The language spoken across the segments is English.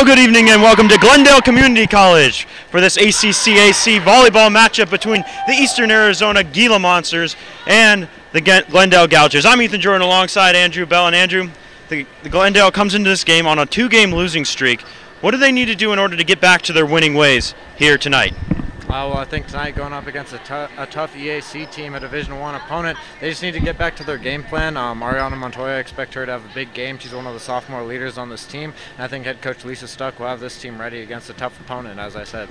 Well, good evening and welcome to Glendale Community College for this ACCAC volleyball matchup between the Eastern Arizona Gila Monsters and the Glendale Gauchos. I'm Ethan Jordan alongside Andrew Bell. And Andrew, the Glendale comes into this game on a two-game losing streak. What do they need to do in order to get back to their winning ways here tonight? Well, I think tonight going up against a tough EAC team, a Division I opponent, they just need to get back to their game plan. Ariana Montoya, I expect her to have a big game. She's one of the sophomore leaders on this team. And I think head coach Lisa Stuck will have this team ready against a tough opponent, as I said.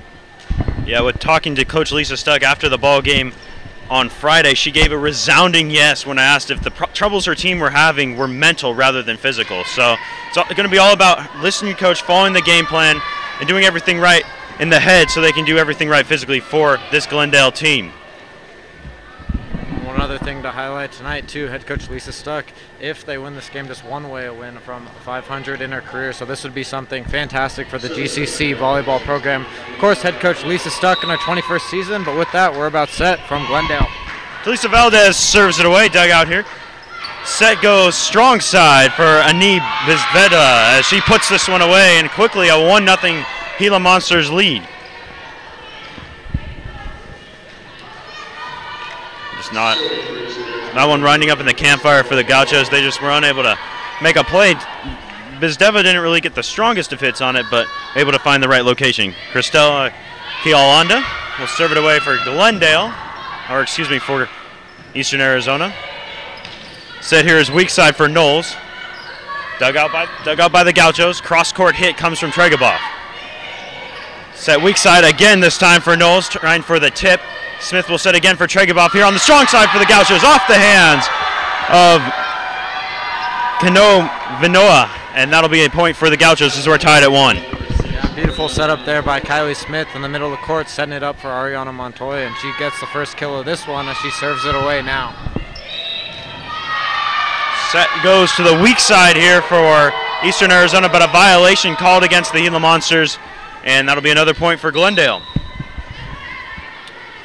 Yeah, with talking to Coach Lisa Stuck after the ball game on Friday, she gave a resounding yes when I asked if the troubles her team were having were mental rather than physical. So it's going to be all about listening to Coach, following the game plan, and doing everything right in the head so they can do everything right physically for this Glendale team. One other thing to highlight tonight too, head coach Lisa Stuck, if they win this game, just one way a win from 500 in her career, so this would be something fantastic for the GCC volleyball program. Of course, head coach Lisa Stuck in her 21st season, but with that, we're about set from Glendale. Talisa Valdez serves it away, dug out here. Set goes strong side for Ani Vizveda as she puts this one away, and quickly a 1-0 Gila Monsters lead. Just not one winding up in the campfire for the Gauchos. They just were unable to make a play. Bizdeva didn't really get the strongest of hits on it, but able to find the right location. Cristela Kialanda will serve it away for Glendale, or excuse me, for Eastern Arizona. Set here is weak side for Knowles. Dug out by the Gauchos. Cross-court hit comes from Tregobov. Set weak side again, this time for Knowles, trying for the tip. Smith will set again for Tregobov here on the strong side for the Gauchos, off the hands of Kano Vinoa, and that'll be a point for the Gauchos as we're tied at 1. Yeah, beautiful setup there by Kylie Smith in the middle of the court, setting it up for Ariana Montoya, and she gets the first kill of this one as she serves it away now. Set goes to the weak side here for Eastern Arizona, but a violation called against the Gila Monsters, and that'll be another point for Glendale.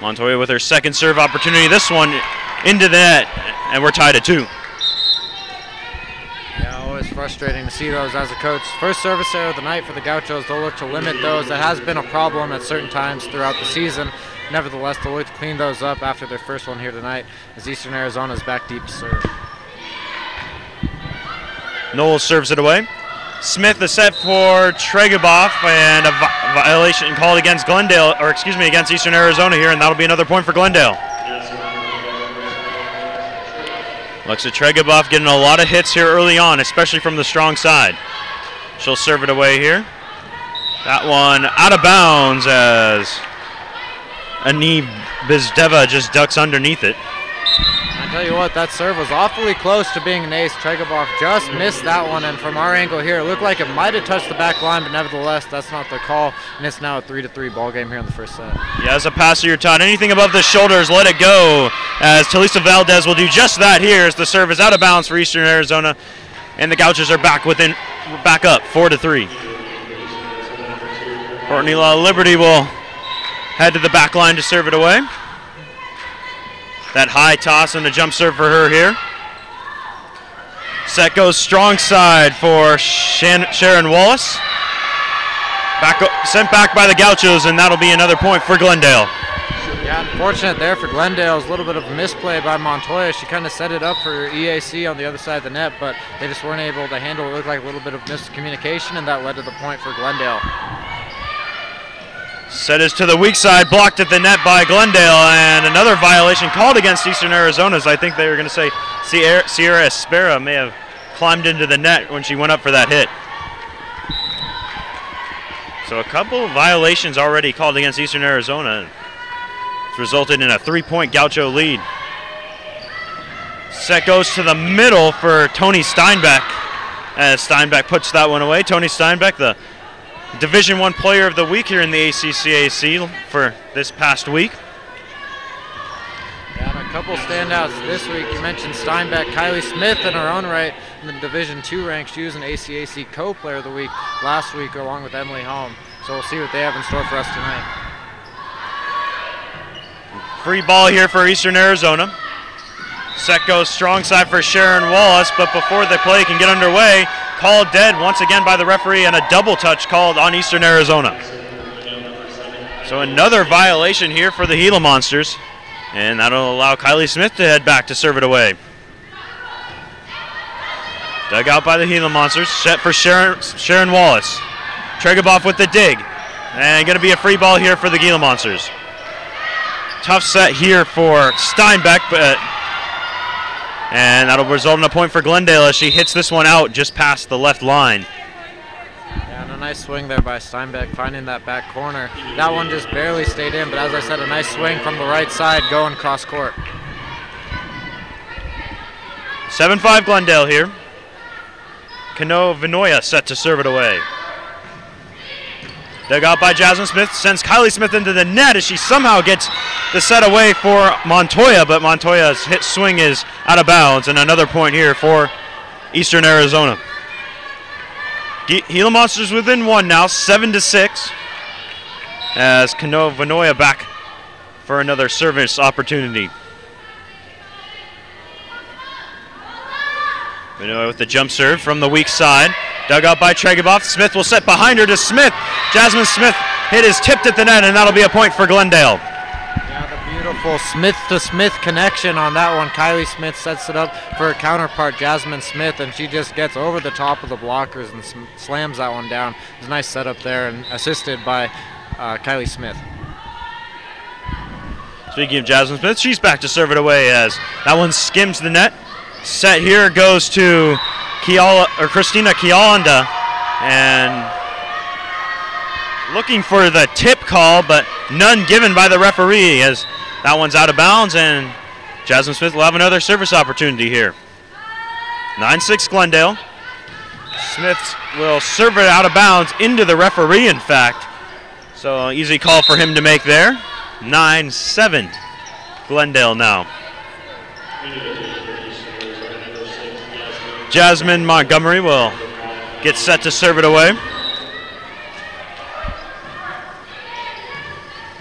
Montoya with her second serve opportunity. This one into the net, and we're tied at 2. Yeah, always frustrating to see those as a coach. First service error of the night for the Gauchos. They'll look to limit those. That has been a problem at certain times throughout the season. Nevertheless, they'll look to clean those up after their first one here tonight as Eastern Arizona's back deep to serve. Knowles serves it away. Smith the set for Tregobov, and a violation called against Glendale, or excuse me, against Eastern Arizona here, and that'll be another point for Glendale. Alexa Tregobov getting a lot of hits here early on, especially from the strong side. She'll serve it away here. That one out of bounds as Ani Bizdeva just ducks underneath it. I tell you what, that serve was awfully close to being an ace. Tregobov just missed that one, and from our angle here, it looked like it might have touched the back line, but nevertheless, that's not the call, and it's now a 3-3 ball game here in the first set. Yeah, as a passer, you're taught anything above the shoulders, let it go, as Talisa Valdez will do just that here as the serve is out of bounds for Eastern Arizona, and the Gauchos are back up, 4-3. Courtney Law Liberty will head to the back line to serve it away. That high toss and a jump serve for her here. Set goes strong side for Sharon Wallace. Sent back by the Gauchos, and that'll be another point for Glendale. Yeah, unfortunate there for Glendale. It was a little bit of a misplay by Montoya. She kind of set it up for EAC on the other side of the net, but they just weren't able to handle it. It looked like a little bit of miscommunication, and that led to the point for Glendale. Set is to the weak side, blocked at the net by Glendale, and another violation called against Eastern Arizona. I think they were going to say Sierra Espera may have climbed into the net when she went up for that hit. So a couple of violations already called against Eastern Arizona. It's resulted in a 3-point Gaucho lead. Set goes to the middle for Tony Steinbeck, as Steinbeck puts that one away. Tony Steinbeck, the Division I Player of the Week here in the ACCAC for this past week. Yeah, and a couple standouts this week. You mentioned Steinbeck, Kylie Smith in her own right in the Division II rank. She was an ACAC Co-Player of the Week last week along with Emily Holm. So we'll see what they have in store for us tonight. Free ball here for Eastern Arizona. Set goes strong side for Sharon Wallace, but before the play can get underway, called dead once again by the referee, and a double touch called on Eastern Arizona. So another violation here for the Gila Monsters, and that'll allow Kylie Smith to head back to serve it away. Dug out by the Gila Monsters, set for Sharon Wallace. Tregaboff with the dig, and going to be a free ball here for the Gila Monsters. Tough set here for Steinbeck, and that'll result in a point for Glendale as she hits this one out just past the left line. Yeah, and a nice swing there by Steinbeck, finding that back corner. That one just barely stayed in, but as I said, a nice swing from the right side going cross court. 7-5 Glendale here. Kano Vinoya set to serve it away. Dug out by Jasmine Smith, sends Kylie Smith into the net as she somehow gets the set away for Montoya, but Montoya's hit swing is out of bounds, and another point here for Eastern Arizona. Gila Monsters within one now, 7-6, as Kano Vinoya back for another service opportunity. Vinoya with the jump serve from the weak side. Dug out by Tregaboff. Smith will set behind her to Smith. Jasmine Smith hit is tipped at the net, and that'll be a point for Glendale. Yeah, the beautiful Smith-to-Smith connection on that one. Kylie Smith sets it up for her counterpart, Jasmine Smith, and she just gets over the top of the blockers and slams that one down. It was a nice setup there, and assisted by Kylie Smith. Speaking of Jasmine Smith, she's back to serve it away as that one skims the net. Set here goes to Christina Kialanda, and looking for the tip call, but none given by the referee as that one's out of bounds, and Jasmine Smith will have another service opportunity here. 9-6 Glendale. Smith will serve it out of bounds into the referee, in fact. So easy call for him to make there. 9-7 Glendale now. Jasmine Montgomery will get set to serve it away.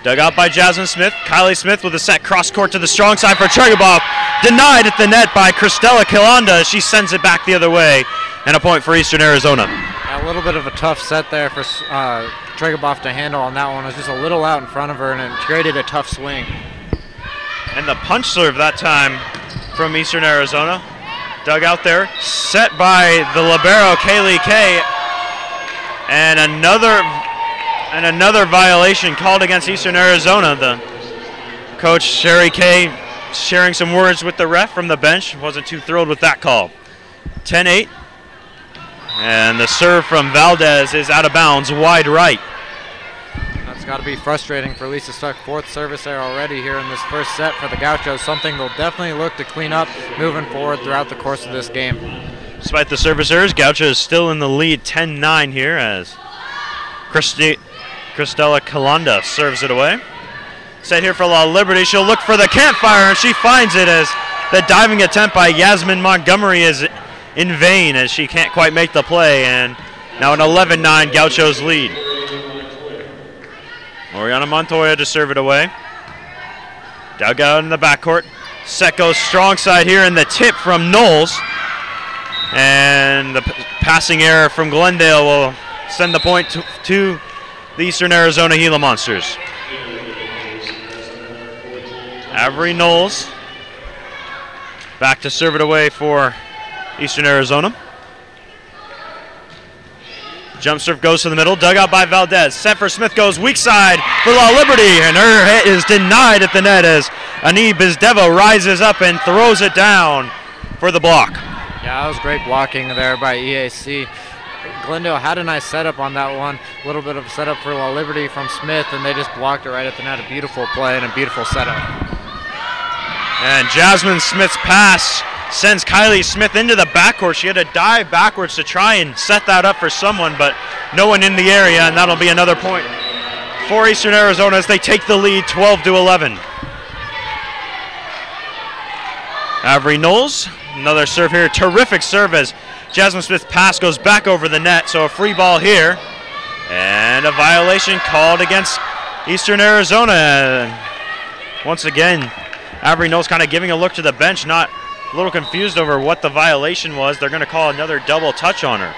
Dug out by Jasmine Smith. Kylie Smith with a set cross court to the strong side for Tregaboff. Denied at the net by Christella Kilanda. She sends it back the other way, and a point for Eastern Arizona. A little bit of a tough set there for Tregaboff to handle on that one. It was just a little out in front of her, and it created a tough swing. And the punch serve that time from Eastern Arizona. Dug out there, set by the libero Kaylee Kay, and another violation called against Eastern Arizona. The coach Sherry Kay sharing some words with the ref from the bench. Wasn't too thrilled with that call. 10-8, and the serve from Valdez is out of bounds, wide right. That's got to be frustrating for Lisa Stuck. Fourth service error already here in this first set for the Gauchos. Something they'll definitely look to clean up moving forward throughout the course of this game. Despite the service errors, Gauchos still in the lead 10-9 here as Christella Kalanda serves it away. Set here for La Liberty. She'll look for the campfire, and she finds it as the diving attempt by Yasmin Montgomery is in vain as she can't quite make the play, and now an 11-9 Gauchos lead. Oriana Montoya to serve it away. Dug out in the backcourt. Set goes strong side here, and the tip from Knowles. And the passing error from Glendale will send the point to the Eastern Arizona Gila Monsters. Avery Knowles back to serve it away for Eastern Arizona. Jump serve goes to the middle, dug out by Valdez. Set for Smith goes weak side for La Liberty, and her hit is denied at the net as Ani Bizdeva rises up and throws it down for the block. Yeah, that was great blocking there by EAC. Glendale had a nice setup on that one. A little bit of a setup for La Liberty from Smith, and they just blocked it right at the net. A beautiful play and a beautiful setup. And Jasmine Smith's pass sends Kylie Smith into the backcourt. She had to dive backwards to try and set that up for someone, but no one in the area, and that'll be another point for Eastern Arizona as they take the lead 12-11. Avery Knowles, another serve here. Terrific serve as Jasmine Smith's pass goes back over the net, so a free ball here. And a violation called against Eastern Arizona. Once again, Avery Knowles kind of giving a look to the bench, not a little confused over what the violation was. They're going to call another double touch on her.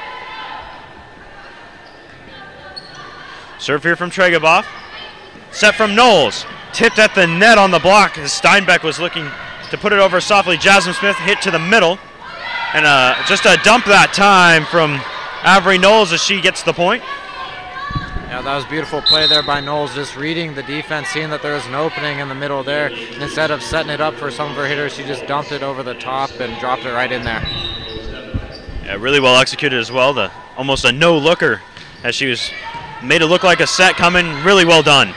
Serve here from Tregaboff. Set from Knowles. Tipped at the net on the block as Steinbeck was looking to put it over softly. Jasmine Smith hit to the middle. And just a dump that time from Avery Knowles as she gets the point. Yeah, that was a beautiful play there by Knowles, just reading the defense, seeing that there was an opening in the middle there. And instead of setting it up for some of her hitters, she just dumped it over the top and dropped it right in there. Yeah, really well executed as well. Almost a no-looker as she was made it look like a set coming. Really well done.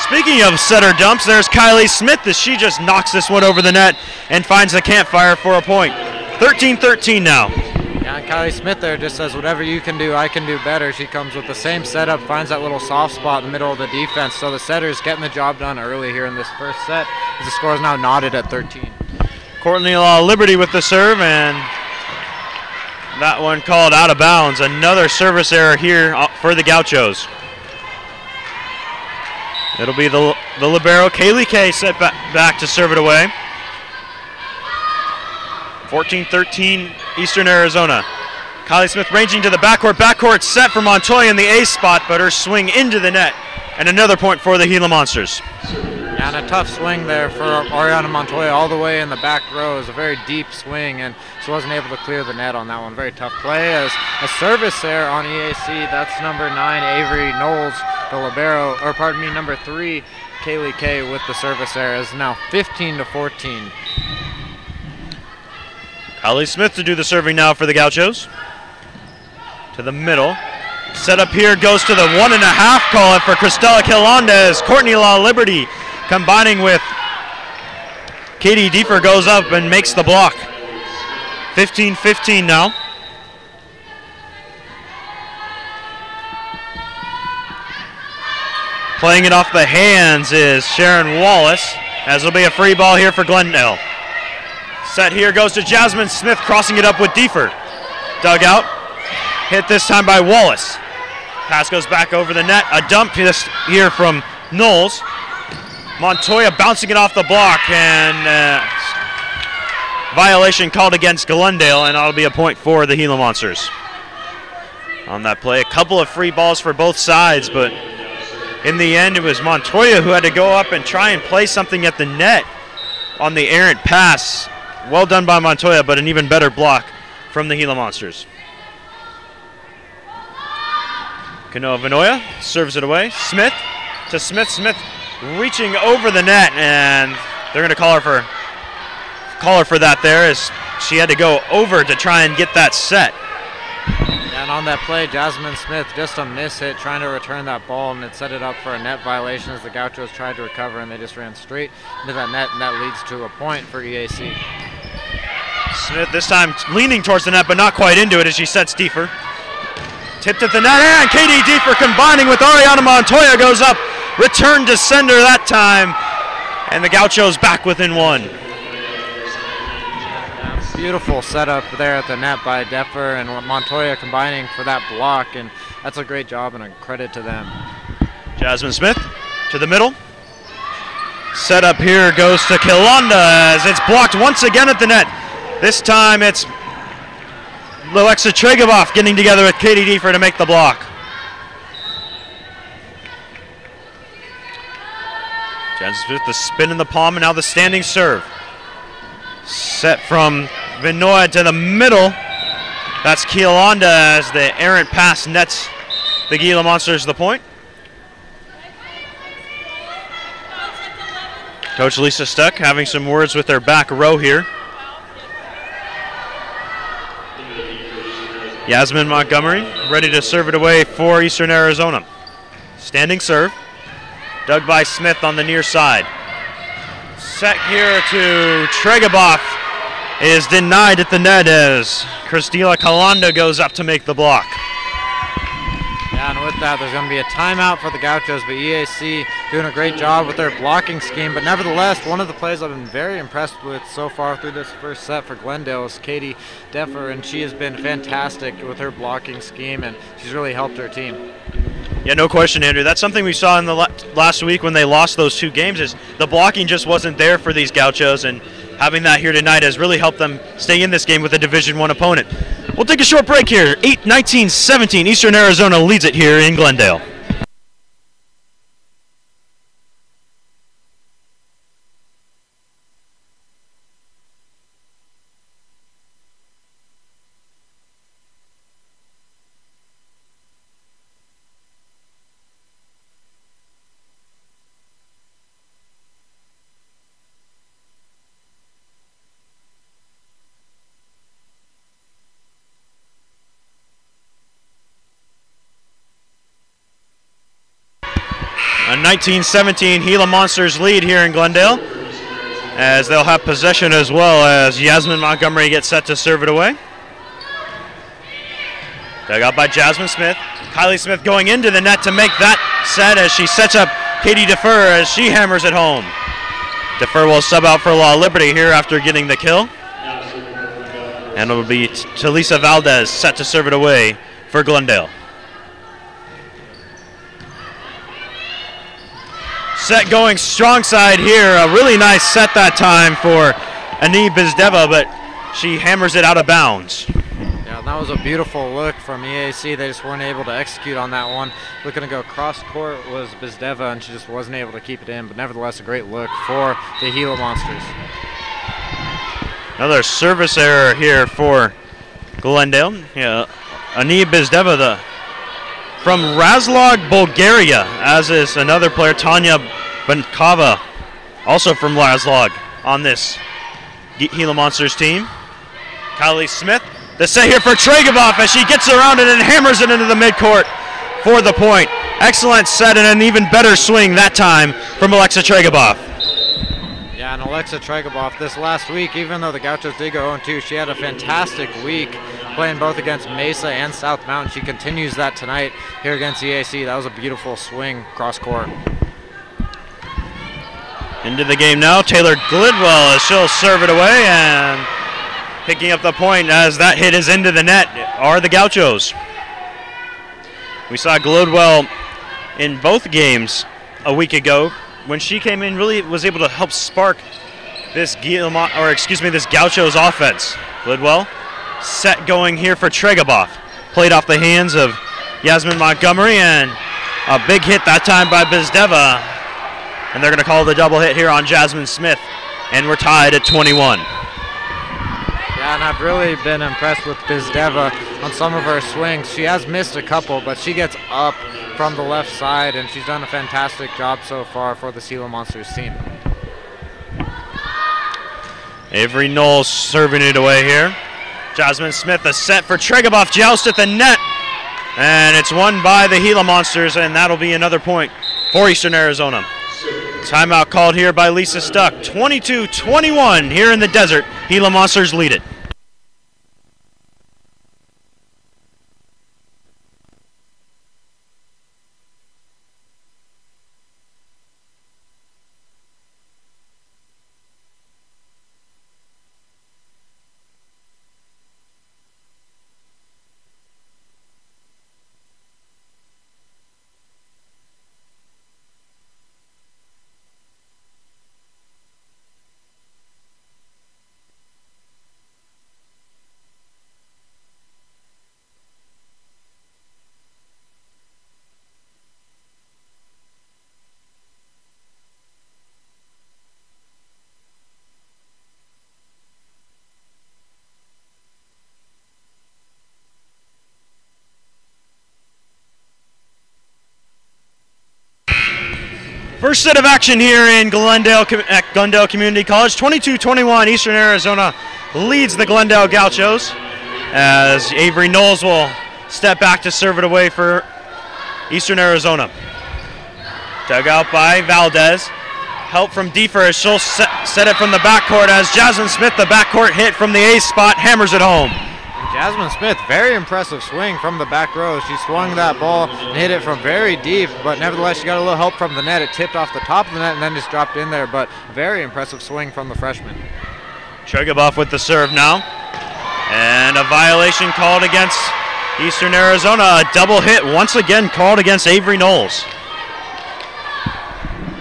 Speaking of setter dumps, there's Kylie Smith as she just knocks this one over the net and finds the campfire for a point. 13-13 now. Yeah, and Kylie Smith there just says, whatever you can do, I can do better. She comes with the same setup, finds that little soft spot in the middle of the defense. So the setter's getting the job done early here in this first set, as the score is now knotted at 13. Courtney Liberty with the serve, and that one called out of bounds. Another service error here for the Gauchos. It'll be the libero, Kaylee Kay, set back to serve it away. 14-13 Eastern Arizona. Kylie Smith ranging to the backcourt set for Montoya in the A spot, but her swing into the net. And another point for the Gila Monsters. Yeah, and a tough swing there for Ariana Montoya all the way in the back row. It was a very deep swing, and she wasn't able to clear the net on that one. Very tough play. As a service there on EAC, that's number 9, Avery Knowles, the libero, or pardon me, number 3, Kaylee Kay with the service there. Is now 15-14. Kylie Smith to do the serving now for the Gauchos. To the middle. Set up here, goes to the 1.5 call for Cristela Quilandes. Courtney Liberty combining with Katie Diefer goes up and makes the block. 15-15 now. Playing it off the hands is Sharon Wallace, as it'll be a free ball here for Glendale. Set here goes to Jasmine Smith, crossing it up with Diefer. Dug out. Hit this time by Wallace. Pass goes back over the net. A dump here from Knowles. Montoya bouncing it off the block, and violation called against Glendale, and that'll be a point for the Gila Monsters. On that play, a couple of free balls for both sides, but in the end, it was Montoya who had to go up and try and play something at the net on the errant pass. Well done by Montoya, but an even better block from the Gila Monsters. Kanoa Vanoia serves it away. Smith to Smith. Smith reaching over the net, and they're going to call her for that there, as she had to go over to try and get that set. And on that play, Jasmine Smith, just a miss hit trying to return that ball, and it set it up for a net violation as the Gauchos tried to recover, and they just ran straight into that net, and that leads to a point for EAC. Smith this time leaning towards the net, but not quite into it as she sets Diefer. Tipped at the net, and Katie Diefer combining with Ariana Montoya goes up. Return to sender that time, and the Gauchos back within one. Beautiful setup there at the net by Depper and Montoya combining for that block, and that's a great job and a credit to them. Jasmine Smith to the middle. Set up here goes to Quilandes as it's blocked once again at the net. This time it's Alexa Tregaboff getting together with Katie Diefer to make the block. Jasmine Smith, the spin in the palm, and now the standing serve. Set from Vinoy to the middle. That's Quilandes as the errant pass nets the Gila Monsters the point. Coach Lisa Stuck having some words with their back row here. Yasmin Montgomery ready to serve it away for Eastern Arizona. Standing serve. Dug by Smith on the near side. Set here to Tregaboff is denied at the net as Cristela Calanda goes up to make the block. Yeah, and with that, there's going to be a timeout for the Gauchos, but EAC doing a great job with their blocking scheme. But nevertheless, one of the plays I've been very impressed with so far through this first set for Glendale is Katie Deffer, and she has been fantastic with her blocking scheme, and she's really helped her team. Yeah, no question, Andrew. That's something we saw in the last week when they lost those 2 games, is the blocking just wasn't there for these Gauchos, and having that here tonight has really helped them stay in this game with a Division I opponent. We'll take a short break here. 19-17, Eastern Arizona leads it here in Glendale. A 19-17 Gila Monsters lead here in Glendale, as they'll have possession as well as Yasmin Montgomery gets set to serve it away. Dug out by Jasmine Smith. Kylie Smith going into the net to make that set as she sets up Katie Defer as she hammers it home. Defer will sub out for Law Liberty here after getting the kill. And it'll be Talisa Valdez set to serve it away for Glendale. Set going strong side here. A really nice set that time for Ani Bizdeva, but she hammers it out of bounds. Yeah, that was a beautiful look from EAC. They just weren't able to execute on that one. Looking to go cross court was Bizdeva, and she just wasn't able to keep it in, but nevertheless a great look for the Gila Monsters. Another service error here for Glendale. Yeah, Ani Bizdeva from Razlog, Bulgaria, as is another player, Tanya Bankava, also from Razlog on this Gila Monsters team. Kylie Smith, the set here for Tregabov as she gets around it and hammers it into the midcourt for the point. Excellent set and an even better swing that time from Alexa Tregabov. Yeah, and Alexa Tregabov this last week, even though the Gauchos did go 0-2, she had a fantastic week playing both against Mesa and South Mountain. She continues that tonight here against EAC. That was a beautiful swing cross court. Into the game now, Taylor Glidwell as she'll serve it away, and picking up the point as that hit is into the net are the Gauchos. We saw Glidwell in both games a week ago. When she came in, really was able to help spark this this Gauchos offense. Glidwell, set going here for Tregabov. Played off the hands of Yasmin Montgomery, and a big hit that time by Bizdeva. And they're going to call the double hit here on Jasmine Smith, and we're tied at 21. Yeah, and I've really been impressed with Bizdeva on some of her swings. She has missed a couple, but she gets up from the left side, and she's done a fantastic job so far for the Gila Monsters team. Avery Knowles serving it away here. Jasmine Smith, a set for Tregabov, joust at the net, and it's won by the Gila Monsters, and that'll be another point for Eastern Arizona. Timeout called here by Lisa Stuck. 22-21 here in the desert. Gila Monsters lead it. First set of action here in Glendale at Glendale Community College. 22-21, Eastern Arizona leads the Glendale Gauchos as Avery Knowles will step back to serve it away for Eastern Arizona. Dug out by Valdez. Help from Defer as she'll set it from the backcourt as Jasmine Smith, the backcourt hit from the ace spot, hammers it home. Jasmine Smith, very impressive swing from the back row. She swung that ball and hit it from very deep, but nevertheless she got a little help from the net. It tipped off the top of the net and then just dropped in there, but very impressive swing from the freshman. Tregabov with the serve now. And a violation called against Eastern Arizona. A double hit once again called against Avery Knowles.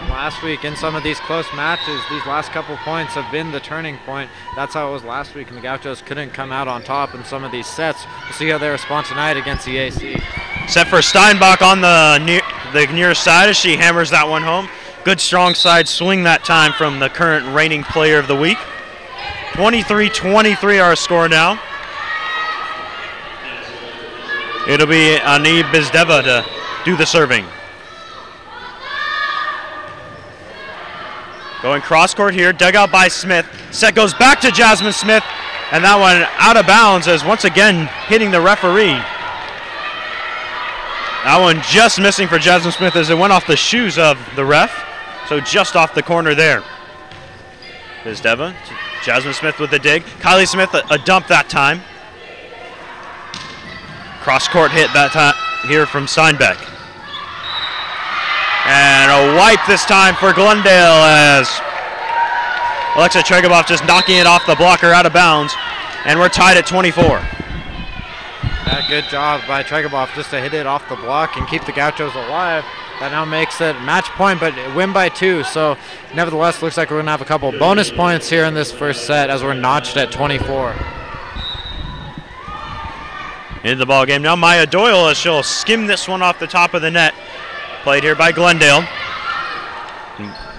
Last week in some of these close matches, these last couple points have been the turning point. That's how it was last week, and the Gauchos couldn't come out on top in some of these sets. We'll see how they respond tonight against the EAC. Set for Steinbach on the near side as she hammers that one home. Good strong side swing that time from the current reigning player of the week. 23-23 our score now. It'll be Ani Bizdeva to do the serving. Going cross court here, dug out by Smith. Set goes back to Jasmine Smith, and that one out of bounds as once again hitting the referee. That one just missing for Jasmine Smith as it went off the shoes of the ref. So just off the corner there. Is Deva. Jasmine Smith with the dig. Kylie Smith a dump that time. Cross court hit that time here from Steinbeck. And a wipe this time for Glendale as Alexa Tregoboff just knocking it off the blocker out of bounds. And we're tied at 24. Good job by Tregoboff just to hit it off the block and keep the Gauchos alive. That now makes it match point, but win by 2. So nevertheless, looks like we're going to have a couple bonus points here in this first set as we're notched at 24. Into the ball game now, Maya Doyle as she'll skim this one off the top of the net. Played here by Glendale.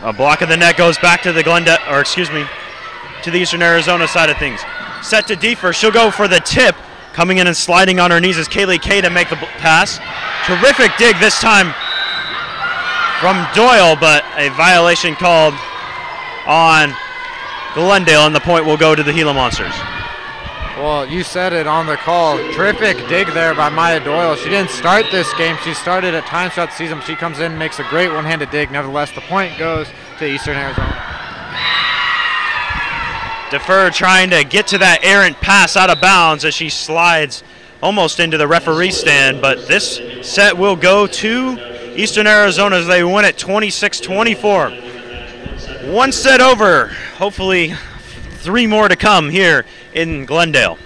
A block of the net goes back to the to the Eastern Arizona side of things. Set to Deefer, she'll go for the tip. Coming in and sliding on her knees is Kaylee Kay to make the pass. Terrific dig this time from Doyle, but a violation called on Glendale, and the point will go to the Gila Monsters. Well, you said it on the call. Terrific dig there by Maya Doyle. She didn't start this game. She started at times throughout the season. She comes in and makes a great one-handed dig. Nevertheless, the point goes to Eastern Arizona. Defer trying to get to that errant pass out of bounds as she slides almost into the referee stand, but this set will go to Eastern Arizona as they win it 26-24. One set over, hopefully 3 more to come here in Glendale.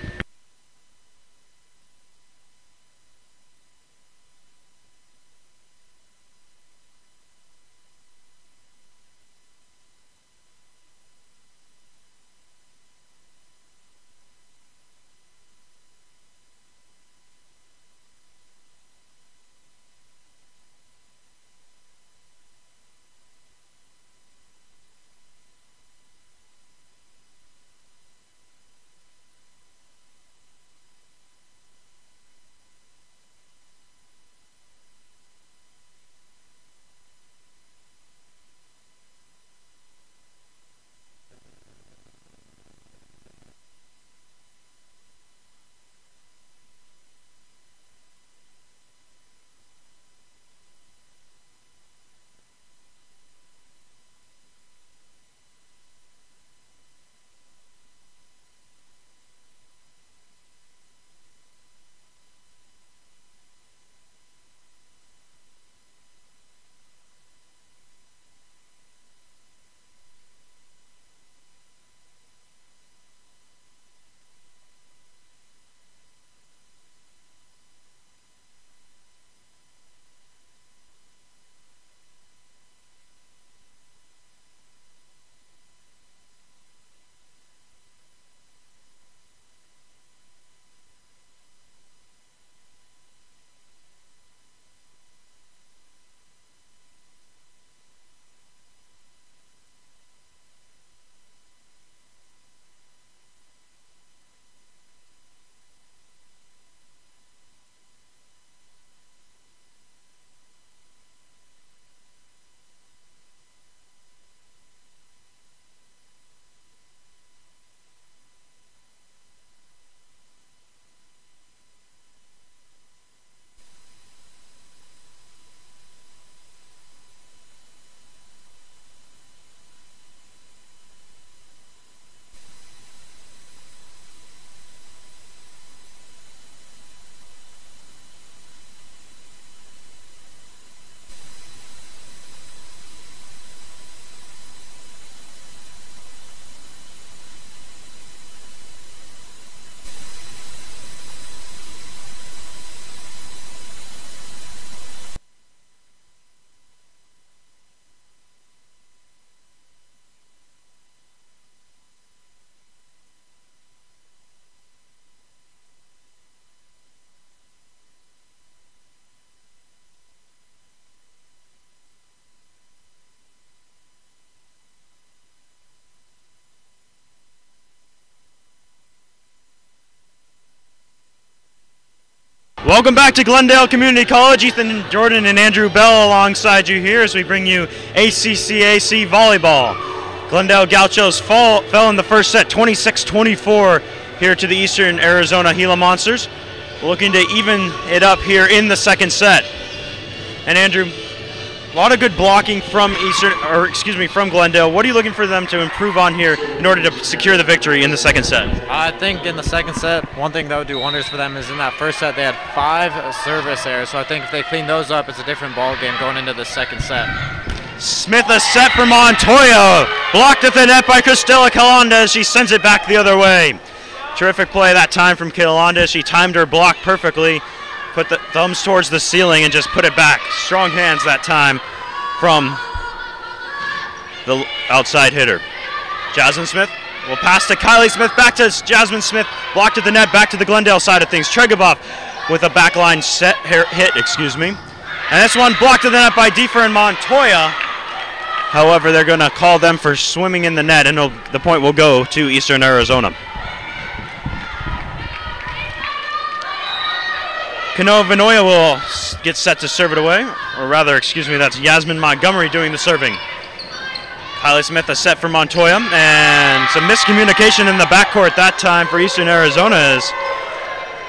Welcome back to Glendale Community College. Ethan Jordan and Andrew Bell alongside you here as we bring you ACCAC Volleyball. Glendale Gauchos fell in the first set 26-24 here to the Eastern Arizona Gila Monsters. Looking to even it up here in the second set. And Andrew, a lot of good blocking from from Glendale. What are you looking for them to improve on here in order to secure the victory in the second set? I think in the second set, one thing that would do wonders for them is in that first set they had 5 service errors. So I think if they clean those up, it's a different ball game going into the second set. Smith a set for Montoya. Blocked at the net by Cristela Calanda as she sends it back the other way. Terrific play that time from Calanda. She timed her block perfectly, put the thumbs towards the ceiling and just put it back. Strong hands that time from the outside hitter. Jasmine Smith will pass to Kylie Smith, back to Jasmine Smith, blocked at the net, back to the Glendale side of things. Tregaboff with a backline set hit, And this one blocked at the net by Defer and Montoya. However, they're going to call them for swimming in the net, and the point will go to Eastern Arizona. Kanoa Vinoya will get set to serve it away, or rather, that's Yasmin Montgomery doing the serving. Kylie Smith a set for Montoya, and some miscommunication in the backcourt that time for Eastern Arizona as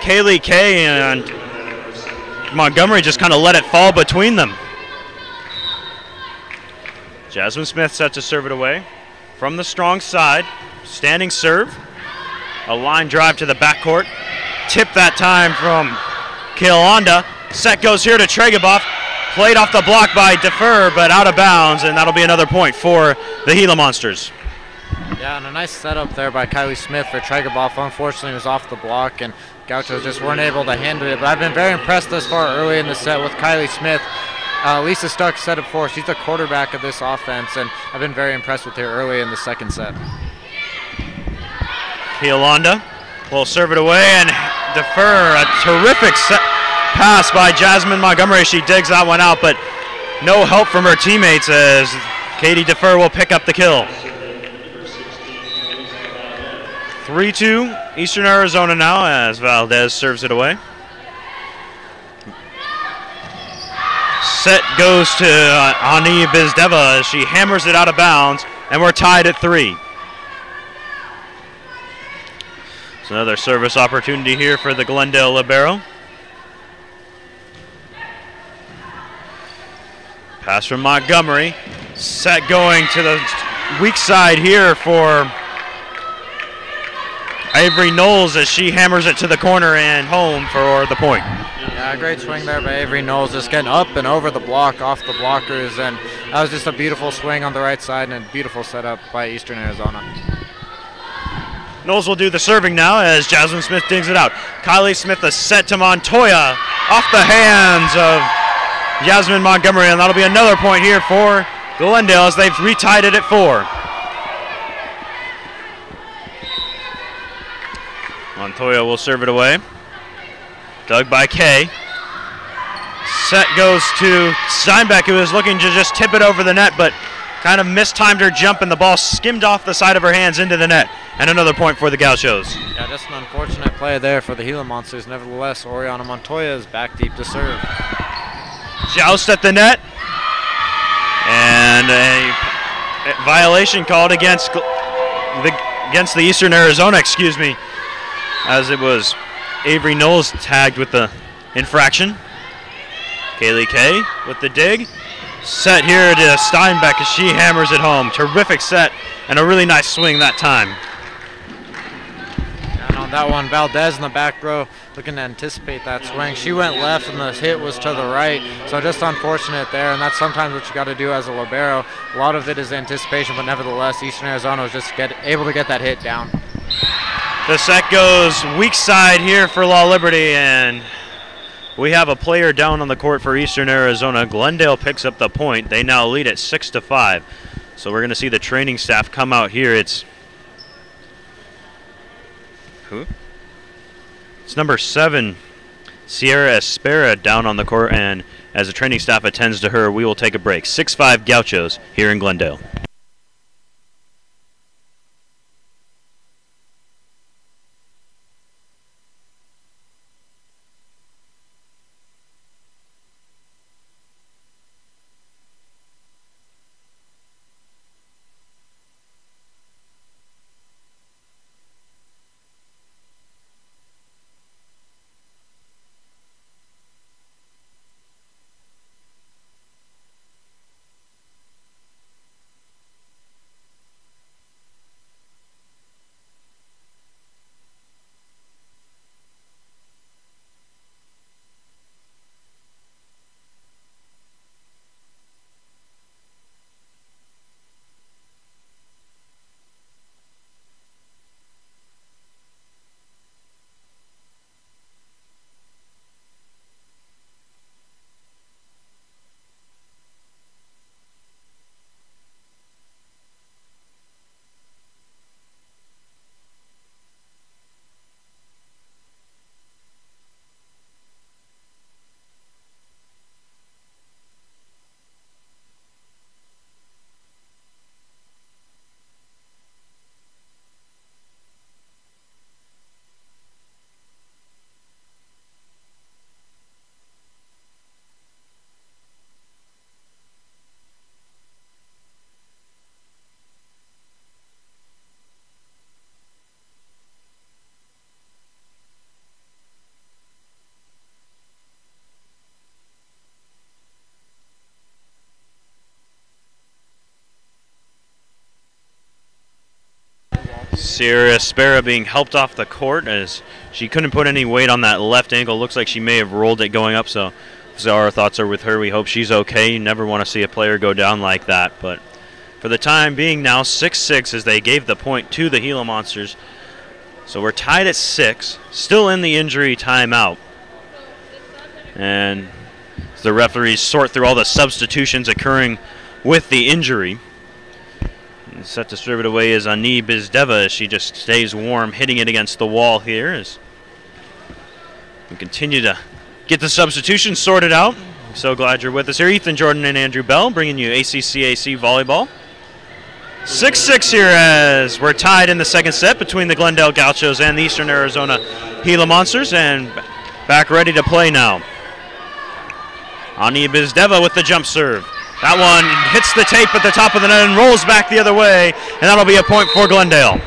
Kaylee Kay and Montgomery just kind of let it fall between them. Jasmine Smith set to serve it away from the strong side. Standing serve. A line drive to the backcourt. Tip that time from Kilonda. Set goes here to Tregaboff. Played off the block by Defer, but out of bounds, and that'll be another point for the Gila Monsters. Yeah, and a nice setup there by Kylie Smith for Tregaboff. Unfortunately, it was off the block, and Gauchos just weren't able to handle it. But I've been very impressed thus far early in the set with Kylie Smith. Lisa Stuck set up 4. She's the quarterback of this offense, and I've been very impressed with her early in the second set. Kilonda will serve it away and Defer. A terrific pass by Jasmine Montgomery. She digs that one out, but no help from her teammates as Katie Defer will pick up the kill. 3-2 Eastern Arizona now as Valdez serves it away. Set goes to Ani Bizdeva as she hammers it out of bounds, and we're tied at 3. So another service opportunity here for the Glendale libero. Pass from Montgomery. Set going to the weak side here for Avery Knowles as she hammers it to the corner and home for the point. Yeah, great swing there by Avery Knowles, just getting up and over the block, off the blockers, and that was just a beautiful swing on the right side and a beautiful setup by Eastern Arizona. Knowles will do the serving now as Jasmine Smith digs it out. Kylie Smith a set to Montoya off the hands of Yasmin Montgomery, and that'll be another point here for Glendale as they've retied it at 4. Montoya will serve it away. Dug by Kay. Set goes to Steinbeck, who is looking to just tip it over the net, but kind of mistimed her jump, and the ball skimmed off the side of her hands into the net. And another point for the Gauchos. Yeah, just an unfortunate play there for the Gila Monsters. Nevertheless, Oriana Montoya is back deep to serve. Joust at the net. And a violation called against the Eastern Arizona, as it was Avery Knowles tagged with the infraction. Kaylee Kay with the dig. Set here to Steinbeck as she hammers it home. Terrific set and a really nice swing that time. And on that one, Valdez in the back row looking to anticipate that swing. She went left and the hit was to the right, so just unfortunate there, and that's sometimes what you got to do as a libero. A lot of it is anticipation, but nevertheless, Eastern Arizona was just able to get that hit down. The set goes weak side here for Law Liberty, and we have a player down on the court for Eastern Arizona. Glendale picks up the point. They now lead at 6-5. So we're going to see the training staff come out here. It's who? It's number 7, Sierra Espera, down on the court, and as the training staff attends to her, we will take a break. 6-5 Gauchos here in Glendale. Sierra Spera being helped off the court as she couldn't put any weight on that left ankle. Looks like she may have rolled it going up, so our thoughts are with her. We hope she's okay. You never want to see a player go down like that, but for the time being now, 6-6 as they gave the point to the Gila Monsters. So we're tied at 6, still in the injury timeout. And as the referees sort through all the substitutions occurring with the injury. And set to serve it away is Ani Bizdeva as she just stays warm, hitting it against the wall here as we continue to get the substitutions sorted out. I'm so glad you're with us here. Ethan Jordan and Andrew Bell bringing you ACCAC Volleyball. 6-6 here as we're tied in the second set between the Glendale Gauchos and the Eastern Arizona Gila Monsters, and back ready to play now. Ani Bizdeva with the jump serve. That one hits the tape at the top of the net and rolls back the other way, and that'll be a point for Glendale.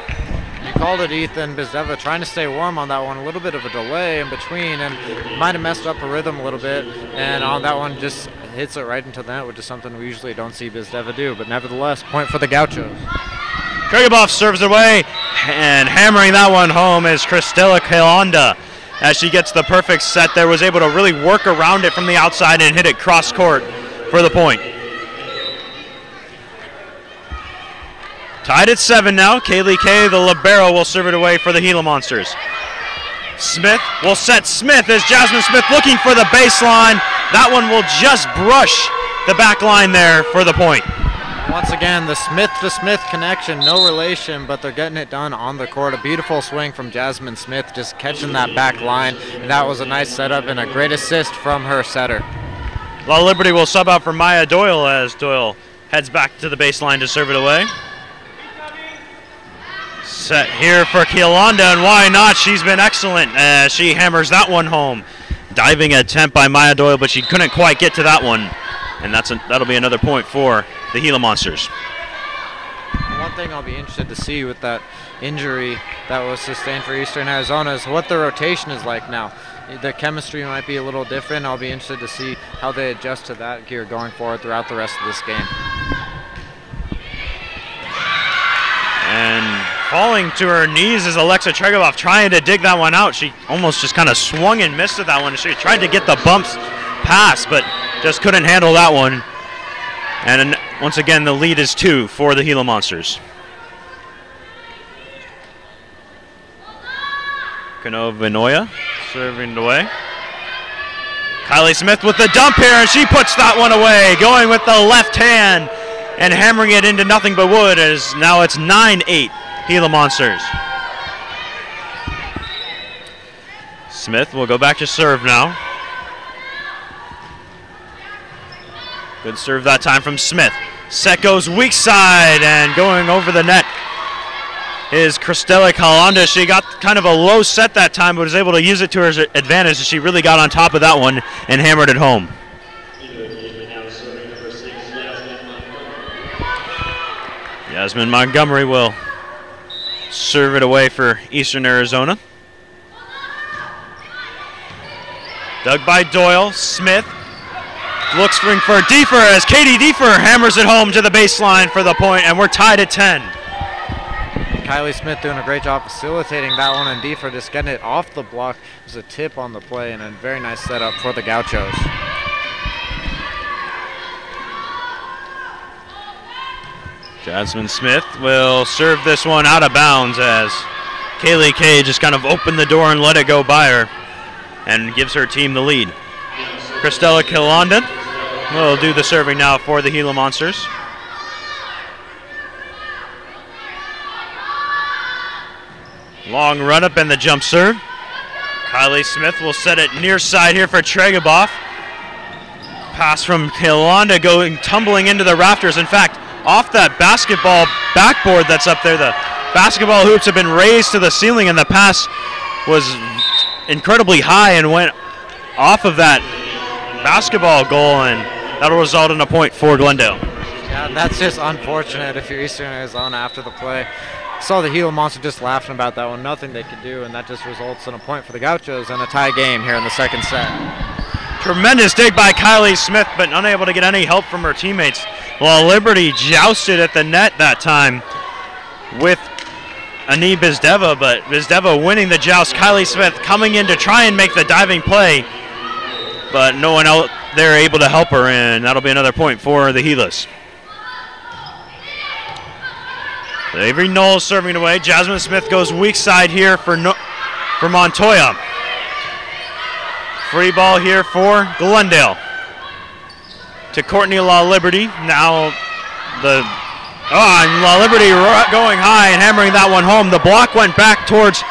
You called it, Ethan. Bizdeva trying to stay warm on that one. A little bit of a delay in between and might have messed up her rhythm a little bit, and on that one just hits it right into the net, which is something we usually don't see Bizdeva do, but nevertheless, point for the Gauchos. Kragabov serves away, and hammering that one home is Cristela Kalanda. As she gets the perfect set there, was able to really work around it from the outside and hit it cross court for the point. Tied at 7 now. Kaylee Kay, the libero, will serve it away for the Gila Monsters. Smith will set Smith as Jasmine Smith looking for the baseline. That one will just brush the back line there for the point. Once again, the Smith-to-Smith connection, no relation, but they're getting it done on the court. A beautiful swing from Jasmine Smith, just catching that back line. And that was a nice setup and a great assist from her setter. La Liberty will sub out for Maya Doyle as Doyle heads back to the baseline to serve it away. Set here for Kialanda, and why not? She's been excellent as she hammers that one home. Diving attempt by Maya Doyle, but she couldn't quite get to that one. And that'll be another point for the Gila Monsters. One thing I'll be interested to see with that injury that was sustained for Eastern Arizona is what the rotation is like now. The chemistry might be a little different. I'll be interested to see how they adjust to that gear going forward throughout the rest of this game. And falling to her knees is Alexa Tregobov trying to dig that one out. She almost just kind of swung and missed at that one. She tried to get the bumps pass, but just couldn't handle that one. And once again, the lead is 2 for the Gila Monsters. Kano Vinoya serving it away. Kylie Smith with the dump here, and she puts that one away, going with the left hand and hammering it into nothing but wood, as now it's 9-8 Gila Monsters. Smith will go back to serve now. Good serve that time from Smith. Set goes weak side, and going over the net is Cristela Kalanda. She got kind of a low set that time, but was able to use it to her advantage. She really got on top of that one and hammered it home. Jasmine Montgomery will serve it away for Eastern Arizona. Dug by Doyle. Smith looks for Diefer as Katie Diefer hammers it home to the baseline for the point, and we're tied at 10. Kylie Smith doing a great job facilitating that one, and Diefer just getting it off the block. It was a tip on the play and a very nice setup for the Gauchos. Jasmine Smith will serve this one out of bounds as Kaylee Kay just kind of opened the door and let it go by her and gives her team the lead. Cristela Kilondon will do the serving now for the Gila Monsters. Long run up and the jump serve. Kylie Smith will set it near side here for Tregobov. Pass from Kilonda going tumbling into the rafters. In fact, off that basketball backboard that's up there, the basketball hoops have been raised to the ceiling, and the pass was incredibly high and went off of that basketball goal, and that'll result in a point for Glendale. Yeah, that's just unfortunate if you're Eastern Arizona after the play. Saw the Gila Monster just laughing about that one, nothing they could do, and that just results in a point for the Gauchos and a tie game here in the second set. Tremendous dig by Kylie Smith, but unable to get any help from her teammates. While Liberty jousted at the net that time with Ani Bizdeva, but Bizdeva winning the joust. Kylie Smith coming in to try and make the diving play, but no one out there able to help her, and that'll be another point for the Gilas. Avery Knowles serving it away. Jasmine Smith goes weak side here for Montoya. Free ball here for Glendale. To Courtney La Liberty. Now and La Liberty going high and hammering that one home. The block went back towards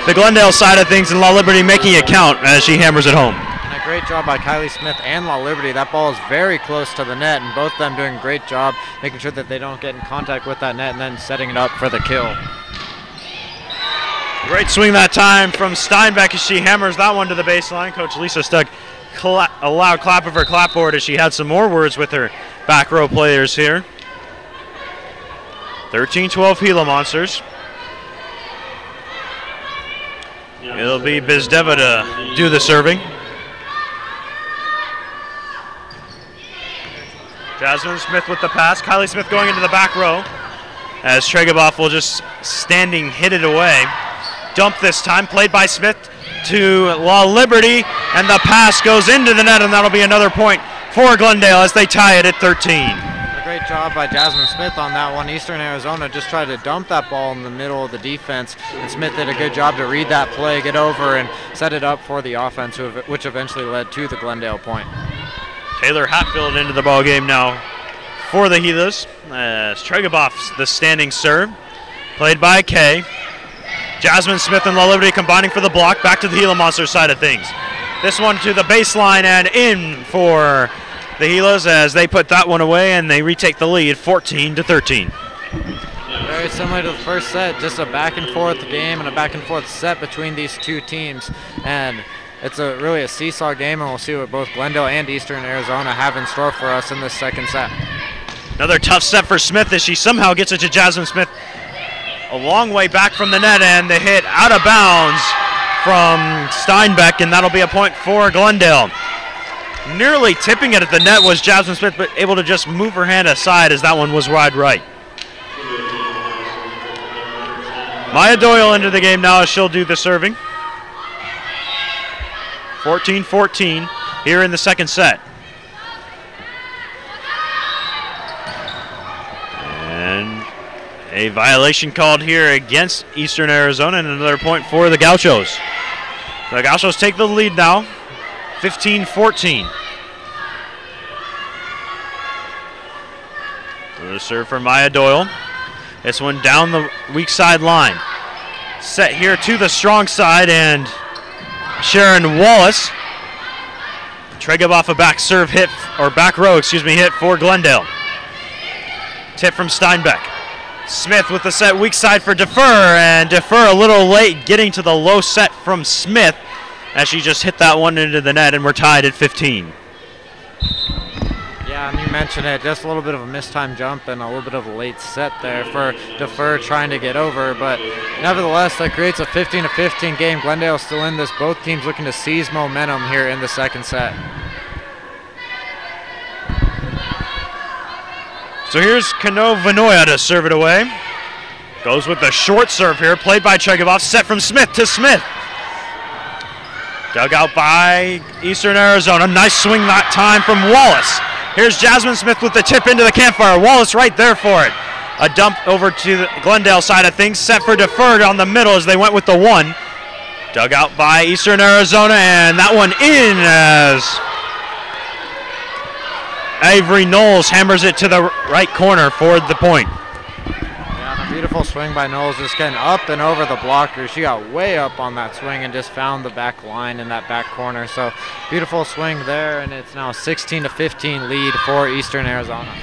the Glendale side of things, and La Liberty making it count as she hammers it home. And a great job by Kylie Smith and La Liberty. That ball is very close to the net, and both of them doing a great job making sure that they don't get in contact with that net and then setting it up for the kill. Great swing that time from Steinbeck as she hammers that one to the baseline. Coach Lisa Stuck a loud clap of her clapboard as she had some more words with her back row players here. 13-12 Gila Monsters. It'll be Bizdeva to do the serving. Jasmine Smith with the pass. Kylie Smith going into the back row as Tregaboff will just standing hit it away. Dump this time, played by Smith to La Liberty, and the pass goes into the net, and that'll be another point for Glendale as they tie it at 13. A great job by Jasmine Smith on that one. Eastern Arizona just tried to dump that ball in the middle of the defense, and Smith did a good job to read that play, get over, and set it up for the offense, which eventually led to the Glendale point. Taylor Hatfield into the ball game now for the Gilas as Tregaboff's the standing serve, played by Kay. Jasmine Smith and La Liberty combining for the block. Back to the Gila Monsters side of things. This one to the baseline and in for the Gilas as they put that one away and they retake the lead 14-13. Very similar to the first set, just a back and forth game and a back and forth set between these two teams. And it's really a seesaw game, and we'll see what both Glendale and Eastern Arizona have in store for us in this second set. Another tough set for Smith as she somehow gets it to Jasmine Smith a long way back from the net, and the hit out of bounds from Steinbeck, and that'll be a point for Glendale. Nearly tipping it at the net was Jasmine Smith, but able to just move her hand aside as that one was wide right. Maya Doyle into the game now as she'll do the serving. 14-14 here in the second set. And a violation called here against Eastern Arizona, and another point for the Gauchos. The Gauchos take the lead now, 15-14. The serve for Maya Doyle. This one down the weak side line. Set here to the strong side, and Sharon Wallace. Tregaboff a back serve hit, or back row, hit for Glendale. Tip from Steinbeck. Smith with the set weak side for Defer, and Defer a little late getting to the low set from Smith as she just hit that one into the net, and we're tied at 15. Yeah, and you mentioned it, just a little bit of a mistimed jump and a little bit of a late set there for Defer trying to get over, but nevertheless, that creates a 15-15 game. Glendale still in this, both teams looking to seize momentum here in the second set. So here's Kano Vanoya to serve it away. Goes with the short serve here, played by Tregaboff, set from Smith to Smith. Dug out by Eastern Arizona. Nice swing that time from Wallace. Here's Jasmine Smith with the tip into the campfire. Wallace right there for it. A dump over to the Glendale side of things. Set for Deferred on the middle as they went with the one. Dug out by Eastern Arizona, and that one in as Avery Knowles hammers it to the right corner for the point. Yeah, a beautiful swing by Knowles, just getting up and over the blocker. She got way up on that swing and just found the back line in that back corner. So beautiful swing there, and it's now a 16-15 lead for Eastern Arizona.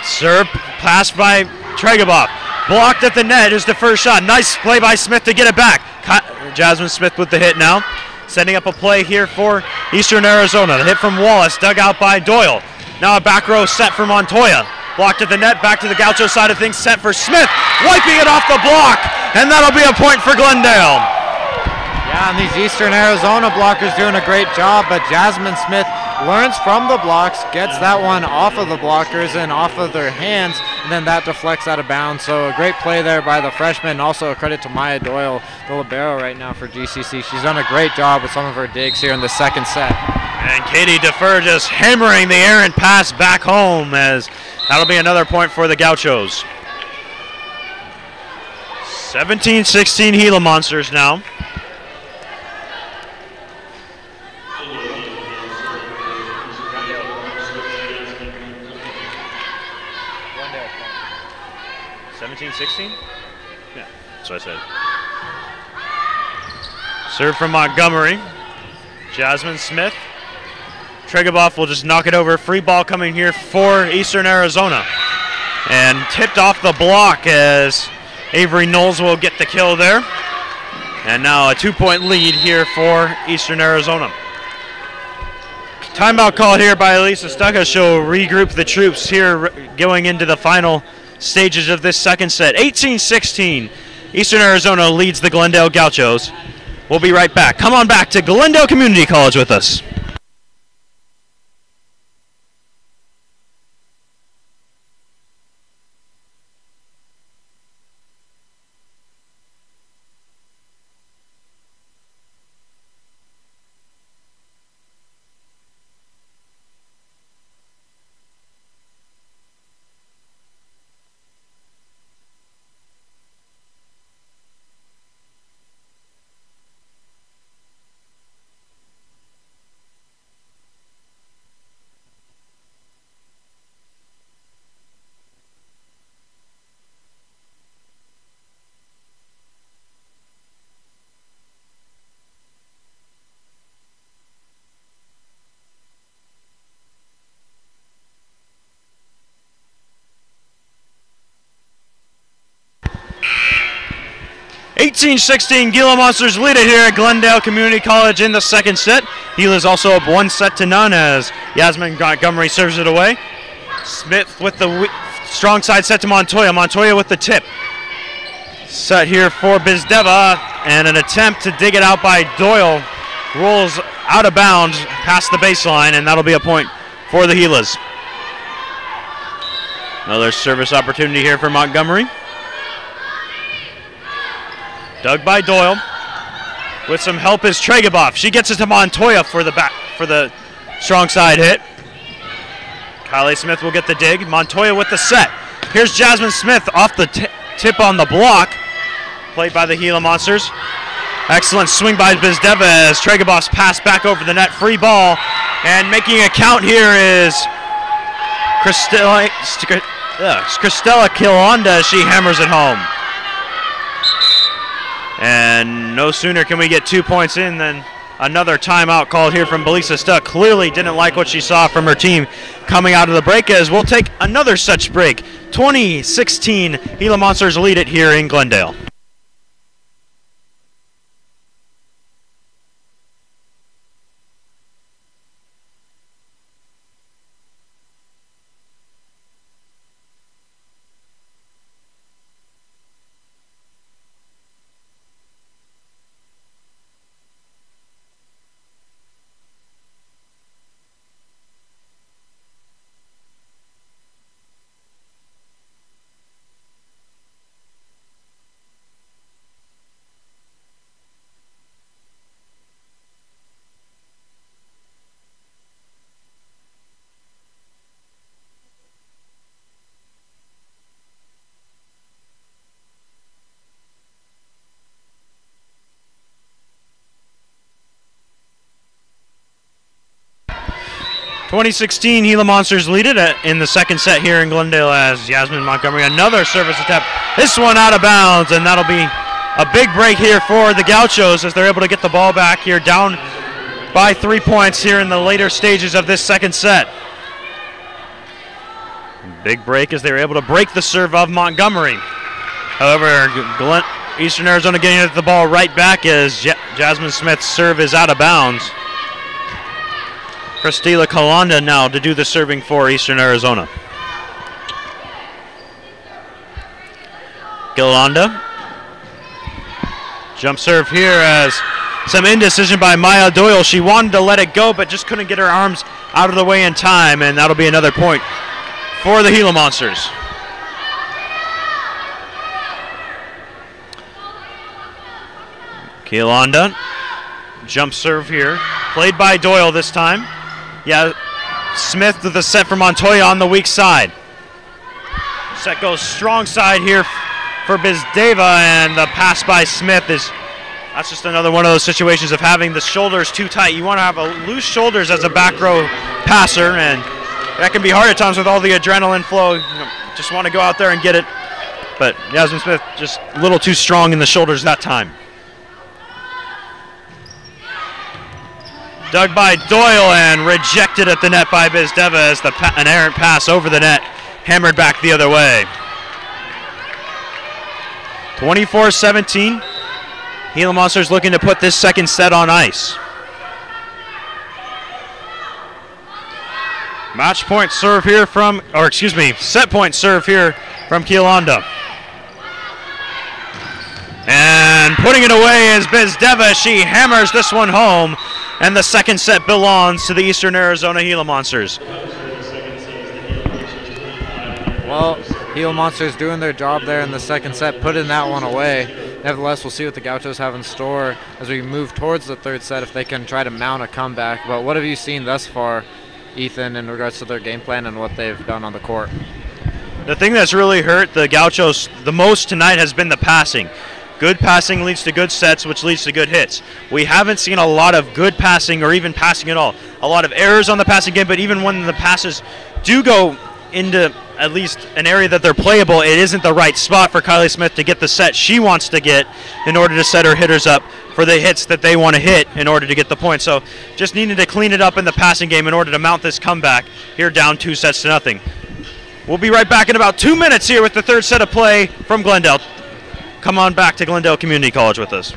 Serve passed by Tregaboff. Blocked at the net is the first shot. Nice play by Smith to get it back. Jasmine Smith with the hit now. Setting up a play here for Eastern Arizona. The hit from Wallace, dug out by Doyle. Now a back row set for Montoya. Blocked at the net, back to the Gaucho side of things, set for Smith. Wiping it off the block, and that'll be a point for Glendale. Yeah, and these Eastern Arizona blockers doing a great job, but Jasmine Smith learns from the blocks, gets that one off of the blockers and off of their hands, and then that deflects out of bounds. So a great play there by the freshman, and also a credit to Maya Doyle, the libero right now for GCC. She's done a great job with some of her digs here in the second set. And Katie Defer just hammering the errant pass back home, as that'll be another point for the Gauchos. 17-16 Gila Monsters now. Glendale. 17-16? Yeah, that's what I said. Serve from Montgomery. Jasmine Smith. Tregaboff will just knock it over. Free ball coming here for Eastern Arizona. And tipped off the block as Avery Knowles will get the kill there. And now a 2-point lead here for Eastern Arizona. Timeout call here by Elisa Stucca. She'll regroup the troops here going into the final stages of this second set. 18-16. Eastern Arizona leads the Glendale Gauchos. We'll be right back. Come on back to Glendale Community College with us. (18-16) Gila Monsters lead it here at Glendale Community College in the second set. Gila's also up 1-0 as Yasmin Montgomery serves it away. Smith with the strong side set to Montoya. Montoya with the tip. Set here for Bizdeva, and an attempt to dig it out by Doyle. Rolls out of bounds past the baseline, and that'll be a point for the Gilas. Another service opportunity here for Montgomery. Dug by Doyle. With some help is Tregaboff. She gets it to Montoya for the strong side hit. Kylie Smith will get the dig. Montoya with the set. Here's Jasmine Smith off the tip on the block. Played by the Gila Monsters. Excellent swing by Bizdeva as Tregaboff's pass back over the net. Free ball. And making a count here is Cristela Kilonda as she hammers it home. And no sooner can we get 2 points in than another timeout called here from Belisa Stuck. Clearly didn't like what she saw from her team coming out of the break, as we'll take another such break. 20-16, Gila Monsters lead it here in Glendale. (2016) Gila Monsters lead it in the second set here in Glendale as Yasmin Montgomery, another service attempt. This one out of bounds, and that'll be a big break here for the Gauchos as they're able to get the ball back here, down by 3 points here in the later stages of this second set. Big break as they were able to break the serve of Montgomery. However, Eastern Arizona getting the ball right back as Jasmine Smith's serve is out of bounds. Cristela Kalanda now to do the serving for Eastern Arizona. Kalanda. Jump serve here as some indecision by Maya Doyle. She wanted to let it go, but just couldn't get her arms out of the way in time, and that'll be another point for the Gila Monsters. Keelonda, jump serve here, played by Doyle this time. Yeah, Smith with the set for Montoya on the weak side. Set goes strong side here for Bizdeva, and the pass by Smith is, that's just another one of those situations of having the shoulders too tight. You want to have a loose shoulders as a back row passer, and that can be hard at times with all the adrenaline flow. You know, just want to go out there and get it. But Yasmin Smith just a little too strong in the shoulders that time. Dug by Doyle and rejected at the net by Bizdeva as an errant pass over the net, hammered back the other way. 24-17. Gila Monsters looking to put this second set on ice. Match point serve here from, or excuse me, set point serve here from Keelonda. And putting it away is Bizdeva. She hammers this one home, and the second set belongs to the Eastern Arizona Gila Monsters. Well, Gila Monsters doing their job there in the second set, putting that one away. Nevertheless, we'll see what the Gauchos have in store as we move towards the third set, if they can try to mount a comeback. But what have you seen thus far, Ethan, in regards to their game plan and what they've done on the court? The thing that's really hurt the Gauchos the most tonight has been the passing. Good passing leads to good sets, which leads to good hits. We haven't seen a lot of good passing or even passing at all. A lot of errors on the passing game, but even when the passes do go into at least an area that they're playable, it isn't the right spot for Kylie Smith to get the set she wants to get in order to set her hitters up for the hits that they want to hit in order to get the point. So just needed to clean it up in the passing game in order to mount this comeback here down 2-0. We'll be right back in about 2 minutes here with the third set of play from Glendale. Come on back to Glendale Community College with us.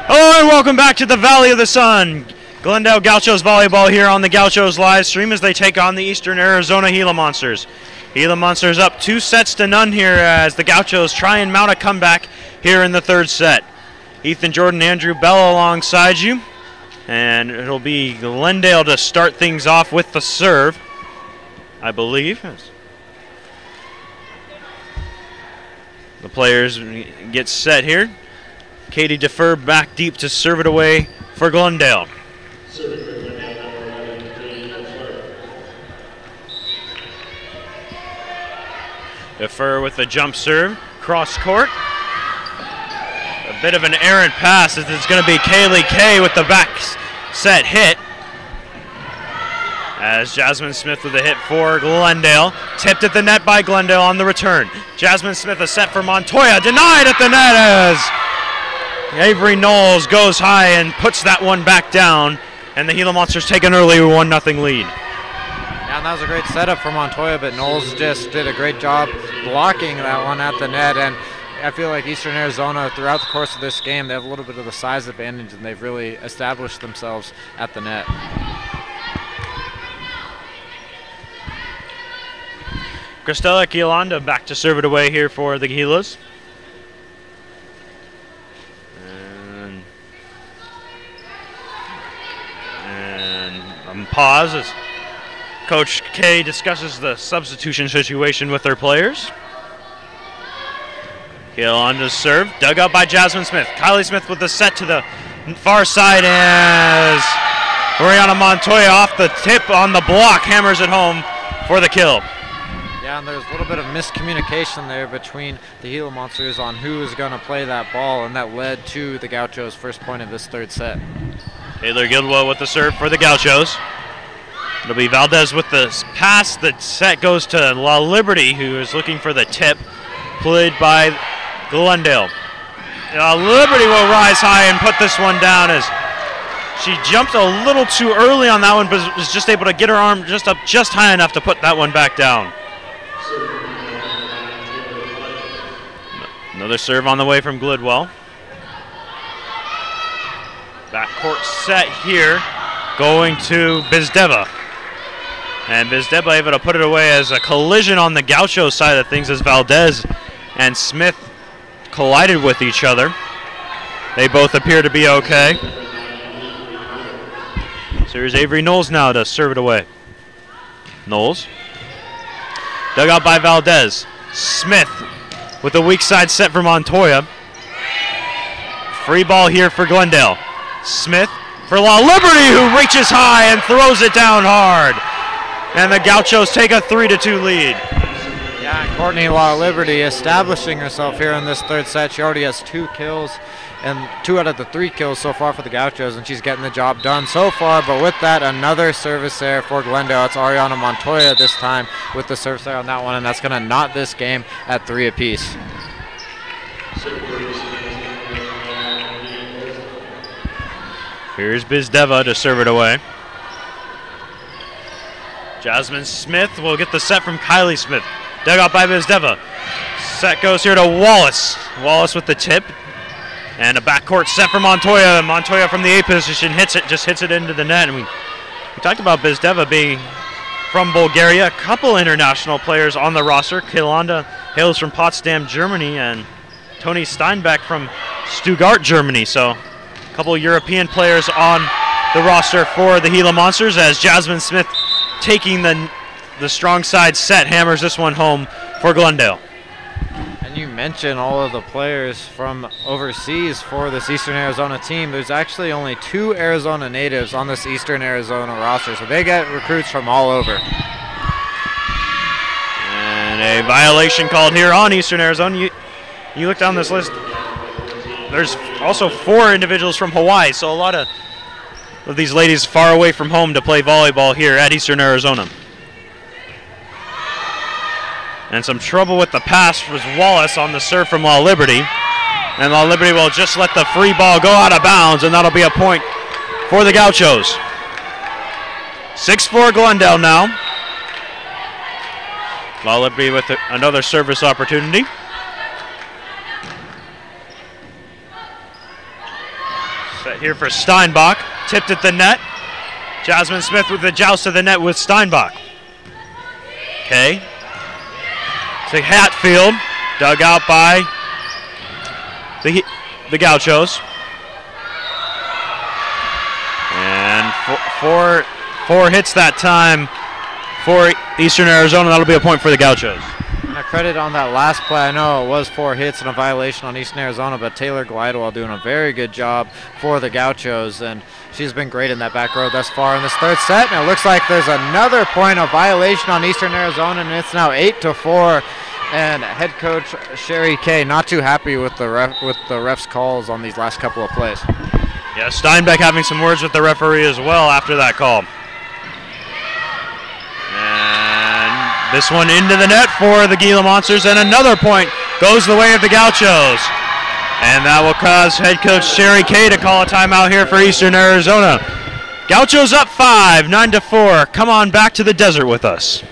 Hello and welcome back to the Valley of the Sun. Glendale Gauchos volleyball here on the Gauchos live stream as they take on the Eastern Arizona Gila Monsters. Gila Monsters up 2-0 here as the Gauchos try and mount a comeback here in the third set. Ethan Jordan, Andrew Bell alongside you. And it'll be Glendale to start things off with the serve, I believe. The players get set here. Katie Defer back deep to serve it away for Glendale. Defer with the jump serve, cross court. A bit of an errant pass as it's going to be Kaylee Kay with the back set hit. As Jasmine Smith with a hit for Glendale. Tipped at the net by Glendale on the return. Jasmine Smith a set for Montoya. Denied at the net as Avery Knowles goes high and puts that one back down. And the Gila Monsters take an early 1-0 lead. Yeah, and that was a great setup for Montoya, but Knowles just did a great job blocking that one at the net. And I feel like Eastern Arizona, throughout the course of this game, they have a little bit of the size advantage, and they've really established themselves at the net. Cristela Quilanda back to serve it away here for the Gilas. And pause as Coach K discusses the substitution situation with their players. Quilanda's serve, dug up by Jasmine Smith. Kylie Smith with the set to the far side as Oriana Montoya off the tip on the block, hammers it home for the kill. Yeah, and there's a little bit of miscommunication there between the Gila Monsters on who is going to play that ball, and that led to the Gauchos' first point of this third set. Taylor Guildwell with the serve for the Gauchos. It'll be Valdez with the pass. The set goes to La Liberty, who is looking for the tip, played by Glendale. La Liberty will rise high and put this one down as she jumped a little too early on that one, but was just able to get her arm just up just high enough to put that one back down. Another serve on the way from Glidwell. Backcourt set here, going to Bizdeva. And Bizdeva able to put it away as a collision on the Gaucho side of things as Valdez and Smith collided with each other. They both appear to be okay. So here's Avery Knowles now to serve it away. Knowles. Dug out by Valdez. Smith with the weak side set for Montoya. Free ball here for Glendale. Smith for La Liberty, who reaches high and throws it down hard. And the Gauchos take a 3-2 lead. Yeah, and Courtney La Liberty establishing herself here in this third set. She already has 2 kills, and 2 out of the 3 kills so far for the Gauchos, and she's getting the job done so far. But with that, another service there for Glendale. It's Ariana Montoya this time with the service there on that one, and that's going to knot this game at 3 apiece. Here's Bizdeva to serve it away. Jasmine Smith will get the set from Kylie Smith. Dug out by Bizdeva. Set goes here to Wallace. Wallace with the tip. And a backcourt set for Montoya. Montoya from the A position just hits it into the net. And we talked about Bizdeva being from Bulgaria. A couple international players on the roster. Quilanda hails from Potsdam, Germany, and Tony Steinbeck from Stuttgart, Germany. So a couple European players on the roster for the Gila Monsters as Jasmine Smith taking the strong side set hammers this one home for Glendale. And you mentioned all of the players from overseas for this Eastern Arizona team. There's actually only 2 Arizona natives on this Eastern Arizona roster, so they get recruits from all over. And a violation called here on Eastern Arizona. You look down this list, there's also 4 individuals from Hawaii, so a lot of these ladies far away from home to play volleyball here at Eastern Arizona. And some trouble with the pass was Wallace on the serve from La Liberty. And La Liberty will just let the free ball go out of bounds, and that'll be a point for the Gauchos. 6-4 Glendale now. La Liberty with another service opportunity. Set here for Steinbach. Tipped at the net. Jasmine Smith with the joust to the net with Steinbach. Okay. To Hatfield. Dug out by the Gauchos. And four hits that time for Eastern Arizona. That'll be a point for the Gauchos. And a credit on that last play. I know it was 4 hits and a violation on Eastern Arizona, but Taylor Glidewell doing a very good job for the Gauchos, and she's been great in that back row thus far in this third set. And it looks like there's another point of violation on Eastern Arizona, and it's now 8-4 And head coach Sherry Kay not too happy with the ref's calls on these last couple of plays. Yeah, Steinbeck having some words with the referee as well after that call. And this one into the net for the Gila Monsters, and another point goes the way of the Gauchos. And that will cause head coach Sherry Kay to call a timeout here for Eastern Arizona. Gauchos up 5, 9-4. Come on back to the desert with us.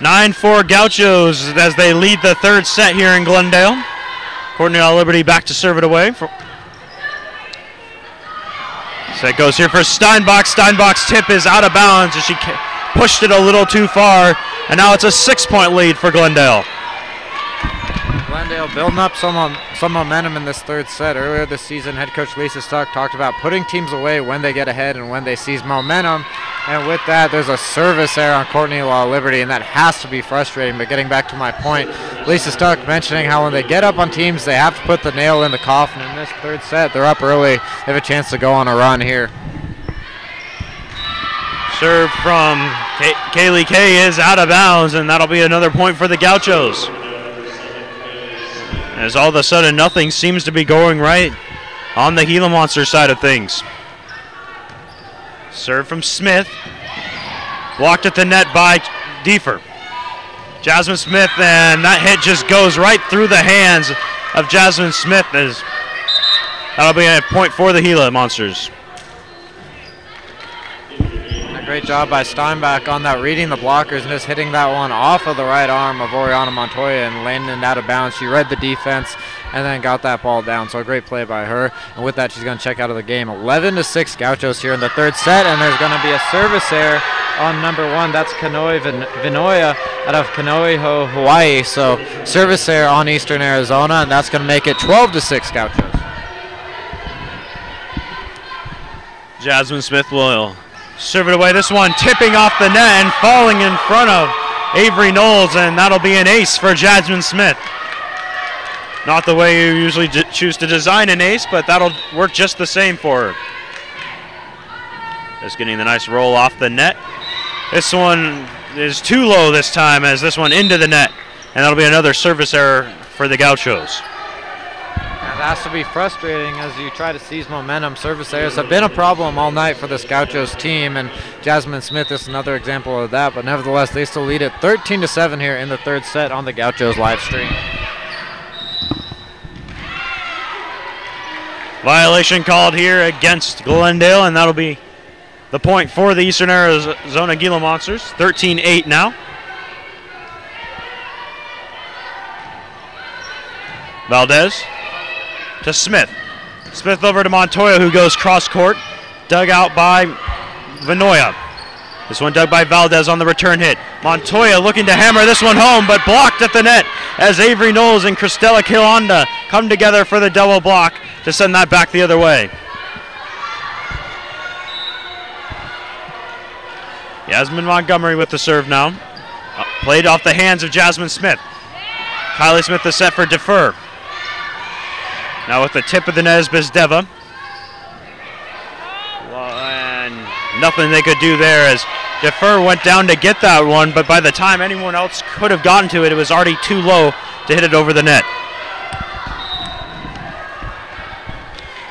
(9-4) Gauchos as they lead the third set here in Glendale. Courtney Liberty back to serve it away. Set goes here for Steinbach. Steinbach's tip is out of bounds as she pushed it a little too far, and now it's a 6-point lead for Glendale. Glendale building up some momentum in this third set. Earlier this season, head coach Lisa Stuck talked about putting teams away when they get ahead and when they seize momentum. And with that, there's a service error on Courtney Law Liberty, and that has to be frustrating. But getting back to my point, Lisa Stuck mentioning how when they get up on teams, they have to put the nail in the coffin. In this third set, they're up early. They have a chance to go on a run here. Serve from Kaylee Kay is out of bounds, and that'll be another point for the Gauchos. As all of a sudden, nothing seems to be going right on the Gila Monster side of things. Serve from Smith. Blocked at the net by Diefer. Jasmine Smith, and that hit just goes right through the hands of Jasmine Smith. That'll be a point for the Gila Monsters. A great job by Steinbach on that, reading the blockers and just hitting that one off of the right arm of Oriana Montoya and landing it out of bounds. She read the defense and then got that ball down. So a great play by her. And with that, she's going to check out of the game. 11-6 Gauchos here in the third set, and there's going to be a service error on number 1. That's Kanoi Vinoya out of Kanoiho, Hawaii. So service error on Eastern Arizona, and that's going to make it 12-6 Gauchos. Jasmine Smith will serve it away. This one tipping off the net and falling in front of Avery Knowles, and that'll be an ace for Jasmine Smith. Not the way you usually choose to design an ace, but that'll work just the same for her. Just getting the nice roll off the net. This one is too low this time, as this one into the net, and that'll be another service error for the Gauchos. It has to be frustrating as you try to seize momentum. Service errors have been a problem all night for this Gauchos team, and Jasmine Smith is another example of that, but nevertheless, they still lead it 13-7 here in the third set on the Gauchos live stream. Violation called here against Glendale, and that'll be the point for the Eastern Arizona Gila Monsters. 13-8 now. Valdez to Smith. Smith over to Montoya, who goes cross court. Dug out by Vinoya. This one dug by Valdez on the return hit. Montoya looking to hammer this one home, but blocked at the net as Avery Knowles and Cristela Kilonda come together for the double block to send that back the other way. Yasmin Montgomery with the serve now. Played off the hands of Jasmine Smith. Kylie Smith the set for Defer. Now with the tip of the net is Bezdeva. And nothing they could do there as Defer went down to get that one, but by the time anyone else could have gotten to it, it was already too low to hit it over the net.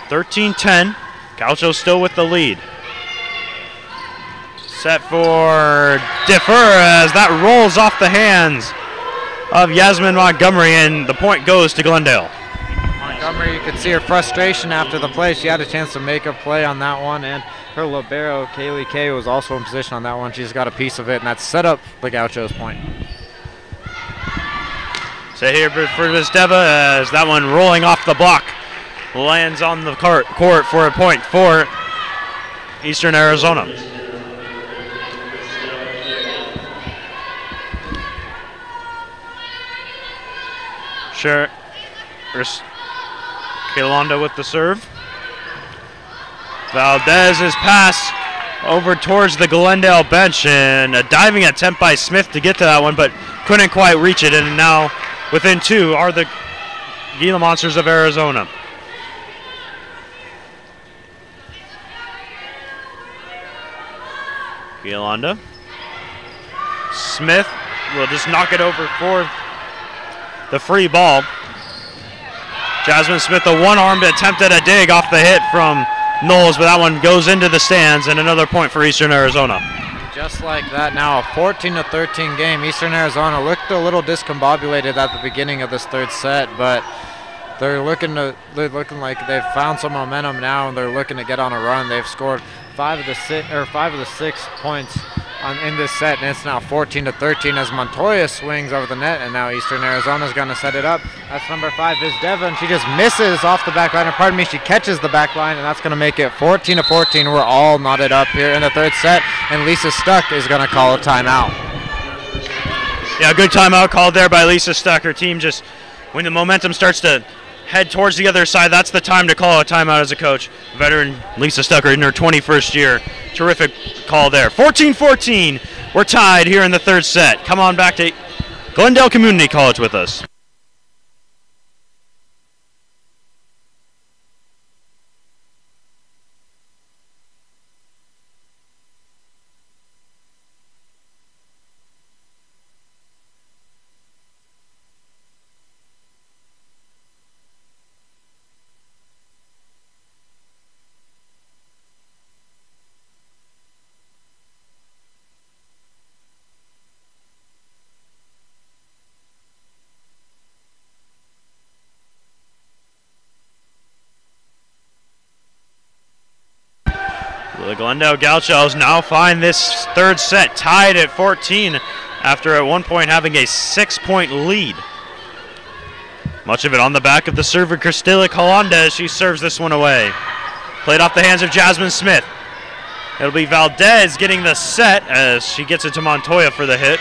13-10. Gaucho still with the lead. Set for Defer as that rolls off the hands of Yasmin Montgomery, and the point goes to Glendale. Montgomery, you could see her frustration after the play. She had a chance to make a play on that one, and her libero, Kaylee Kay, was also in position on that one. She's got a piece of it, and that's set up the Gauchos' point. Set here for Bezdeva as that one rolling off the block lands on the court for a point for Eastern Arizona. Sure. There's Kalonda with the serve. Valdez's pass over towards the Glendale bench, and a diving attempt by Smith to get to that one, but couldn't quite reach it. And now within two are the Gila Monsters of Arizona. Kalonda. Smith will just knock it over for the free ball. Jasmine Smith, a one-armed attempt at a dig off the hit from Knowles, but that one goes into the stands, and another point for Eastern Arizona. Just like that now, a 14-13 game. Eastern Arizona looked a little discombobulated at the beginning of this third set, but they're looking like they've found some momentum now, and they're looking to get on a run. They've scored 5 of the 6 points in this set, and it's now 14-13 as Montoya swings over the net, and now Eastern Arizona's going to set it up. That's number 5 is Devon. She just misses off the back line, or pardon me, she catches the back line, and that's going to make it 14-14. We're all knotted up here in the third set, and Lisa Stuck is going to call a timeout. Yeah, good timeout called there by Lisa Stuck. Her team just, when the momentum starts to head towards the other side, that's the time to call a timeout as a coach. Veteran Lisa Stucker in her 21st year. Terrific call there. 14-14. We're tied here in the third set. Come on back to Glendale Community College with us. The Glendale Gauchos now find this third set tied at 14 after at one point having a 6-point lead. Much of it on the back of the server Cristela Kalonda as she serves this one away. Played off the hands of Jasmine Smith. It'll be Valdez getting the set as she gets it to Montoya for the hit.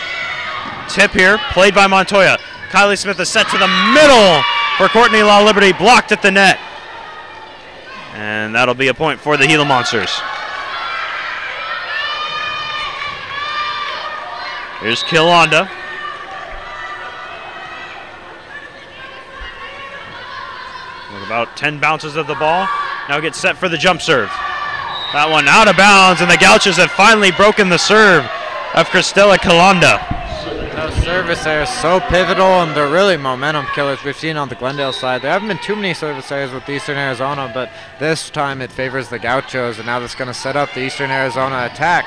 Tip here, played by Montoya. Kylie Smith a set to the middle for Courtney Law Liberty, blocked at the net. And that'll be a point for the Gila Monsters. Here's Kalonda. With about 10 bounces of the ball. Now gets set for the jump serve. That one out of bounds, and the Gauchos have finally broken the serve of Cristela Kalonda. Those service errors so pivotal, and they're really momentum killers we've seen on the Glendale side. There haven't been too many service errors with Eastern Arizona, but this time it favors the Gauchos, and now that's going to set up the Eastern Arizona attack.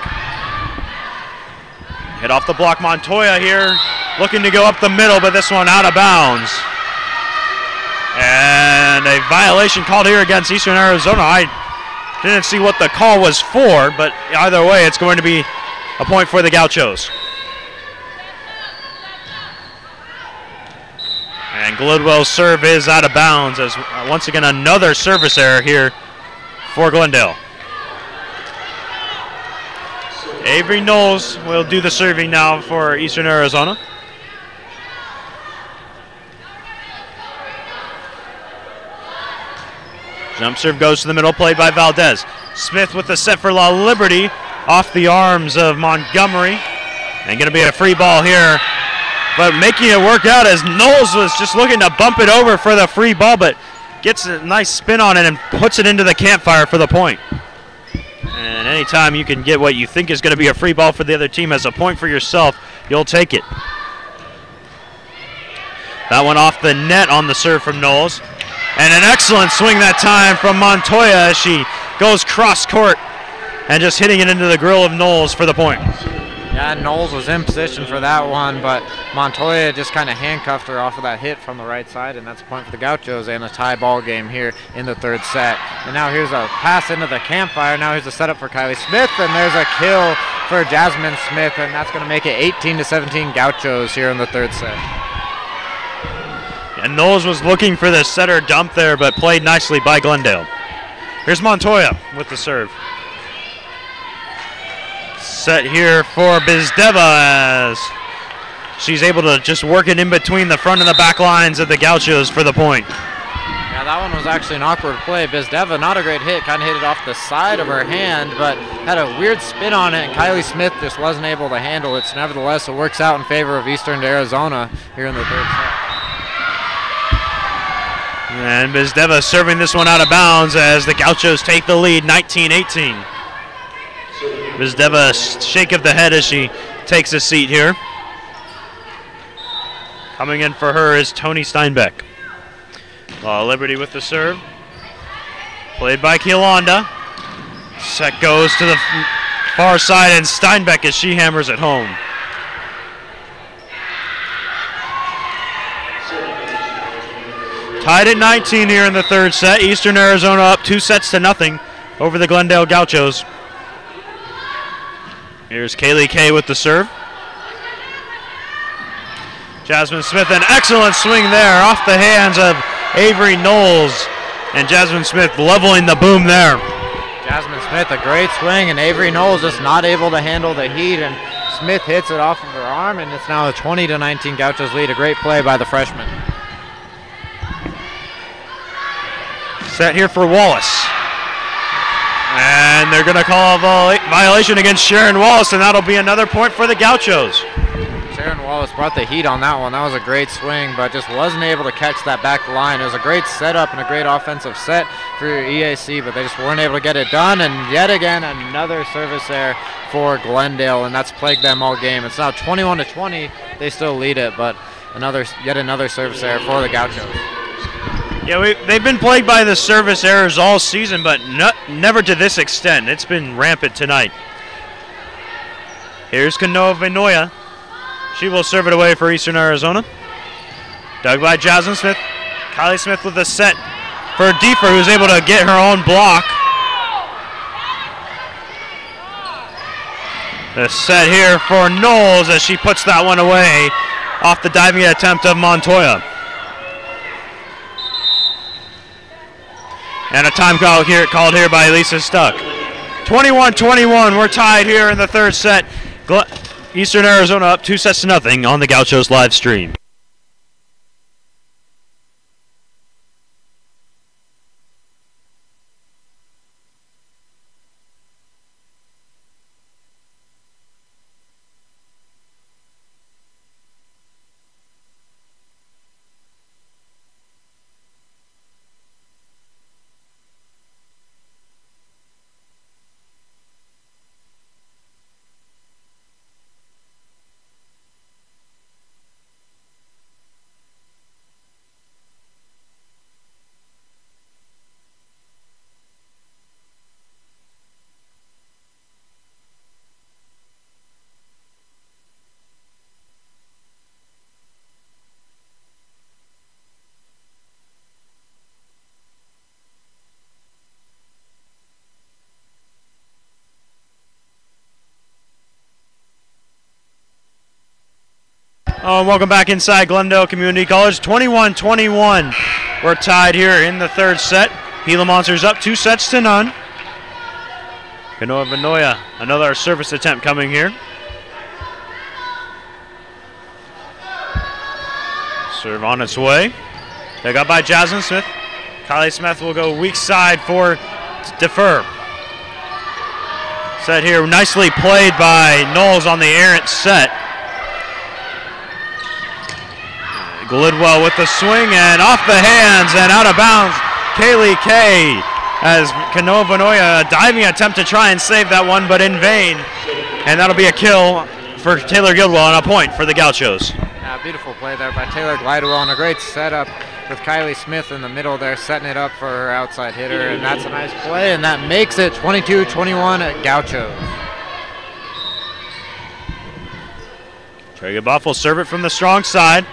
Hit off the block, Montoya here, looking to go up the middle, but this one out of bounds. And a violation called here against Eastern Arizona. I didn't see what the call was for, but either way, it's going to be a point for the Gauchos. And Glidwell's serve is out of bounds as once again another service error here for Glendale. Avery Knowles will do the serving now for Eastern Arizona. Jump serve goes to the middle, played by Valdez. Smith with the set for La Liberty off the arms of Montgomery. And going to be a free ball here, but making it work out as Knowles was just looking to bump it over for the free ball, but gets a nice spin on it and puts it into the campfire for the point. And anytime you can get what you think is going to be a free ball for the other team as a point for yourself, you'll take it. That one off the net on the serve from Knowles. And an excellent swing that time from Montoya as she goes cross court and just hitting it into the grill of Knowles for the point. Yeah, Knowles was in position for that one, but Montoya just kind of handcuffed her off of that hit from the right side, and that's a point for the Gauchos and a tie ball game here in the third set. And now here's a pass into the campfire. Now here's a setup for Kylie Smith, and there's a kill for Jasmine Smith, and that's going to make it 18-17 Gauchos here in the third set. And Knowles was looking for the setter dump there, but played nicely by Glendale. Here's Montoya with the serve. Set here for Bizdeva as she's able to just work it in between the front and the back lines of the Gauchos for the point. Yeah, that one was actually an awkward play. Bizdeva, not a great hit, kind of hit it off the side of her hand, but had a weird spin on it, and Kylie Smith just wasn't able to handle it. So nevertheless, it works out in favor of Eastern Arizona here in the third set. And Bizdeva serving this one out of bounds as the Gauchos take the lead, 19-18. Bizdeva, a shake of the head as she takes a seat here. Coming in for her is Tony Steinbeck. Liberty with the serve. Played by Kielanda. Set goes to the far side, and Steinbeck as she hammers it home. Tied at 19 here in the third set. Eastern Arizona up 2-0 over the Glendale Gauchos. Here's Kaylee Kay with the serve. Jasmine Smith, an excellent swing there off the hands of Avery Knowles. And Jasmine Smith leveling the boom there. Jasmine Smith, a great swing, and Avery Knowles just not able to handle the heat, and Smith hits it off of her arm, and it's now a 20-19 Gauchos lead. A great play by the freshman. Set here for Wallace. And they're going to call a violation against Sharon Wallace, and that'll be another point for the Gauchos. Sharon Wallace brought the heat on that one. That was a great swing, but just wasn't able to catch that back line. It was a great setup and a great offensive set for EAC, but they just weren't able to get it done. And yet again, another service error for Glendale, and that's plagued them all game. It's now 21-20. They still lead it, but yet another service error for the Gauchos. Yeah, they've been plagued by the service errors all season, but never to this extent. It's been rampant tonight. Here's Kanoa Vinoya. She will serve it away for Eastern Arizona. Dug by Jasmine Smith. Kylie Smith with the set for Diefer, who's able to get her own block. The set here for Knowles as she puts that one away off the diving attempt of Montoya. And a time called here by Lisa Stuck. 21-21, we're tied here in the third set. Eastern Arizona up 2-0 on the Gauchos live stream. Welcome back inside Glendale Community College. 21-21. We're tied here in the third set. Gila Monsters up 2-0. Kanoa Vinoya, another service attempt coming here. Serve on its way. They got by Jasmine Smith. Kylie Smith will go weak side for Defer. Set here nicely played by Knowles on the errant set. Glidwell with the swing and off the hands and out of bounds. Kaylee Kay as Kanoa Vinoya, a diving attempt to try and save that one, but in vain. And that'll be a kill for Taylor Glidwell and a point for the Gauchos. Yeah, beautiful play there by Taylor Glidwell and a great setup with Kylie Smith in the middle there, setting it up for her outside hitter. And that's a nice play, and that makes it 22-21 at Gauchos. Trey Buff will serve it from the strong side.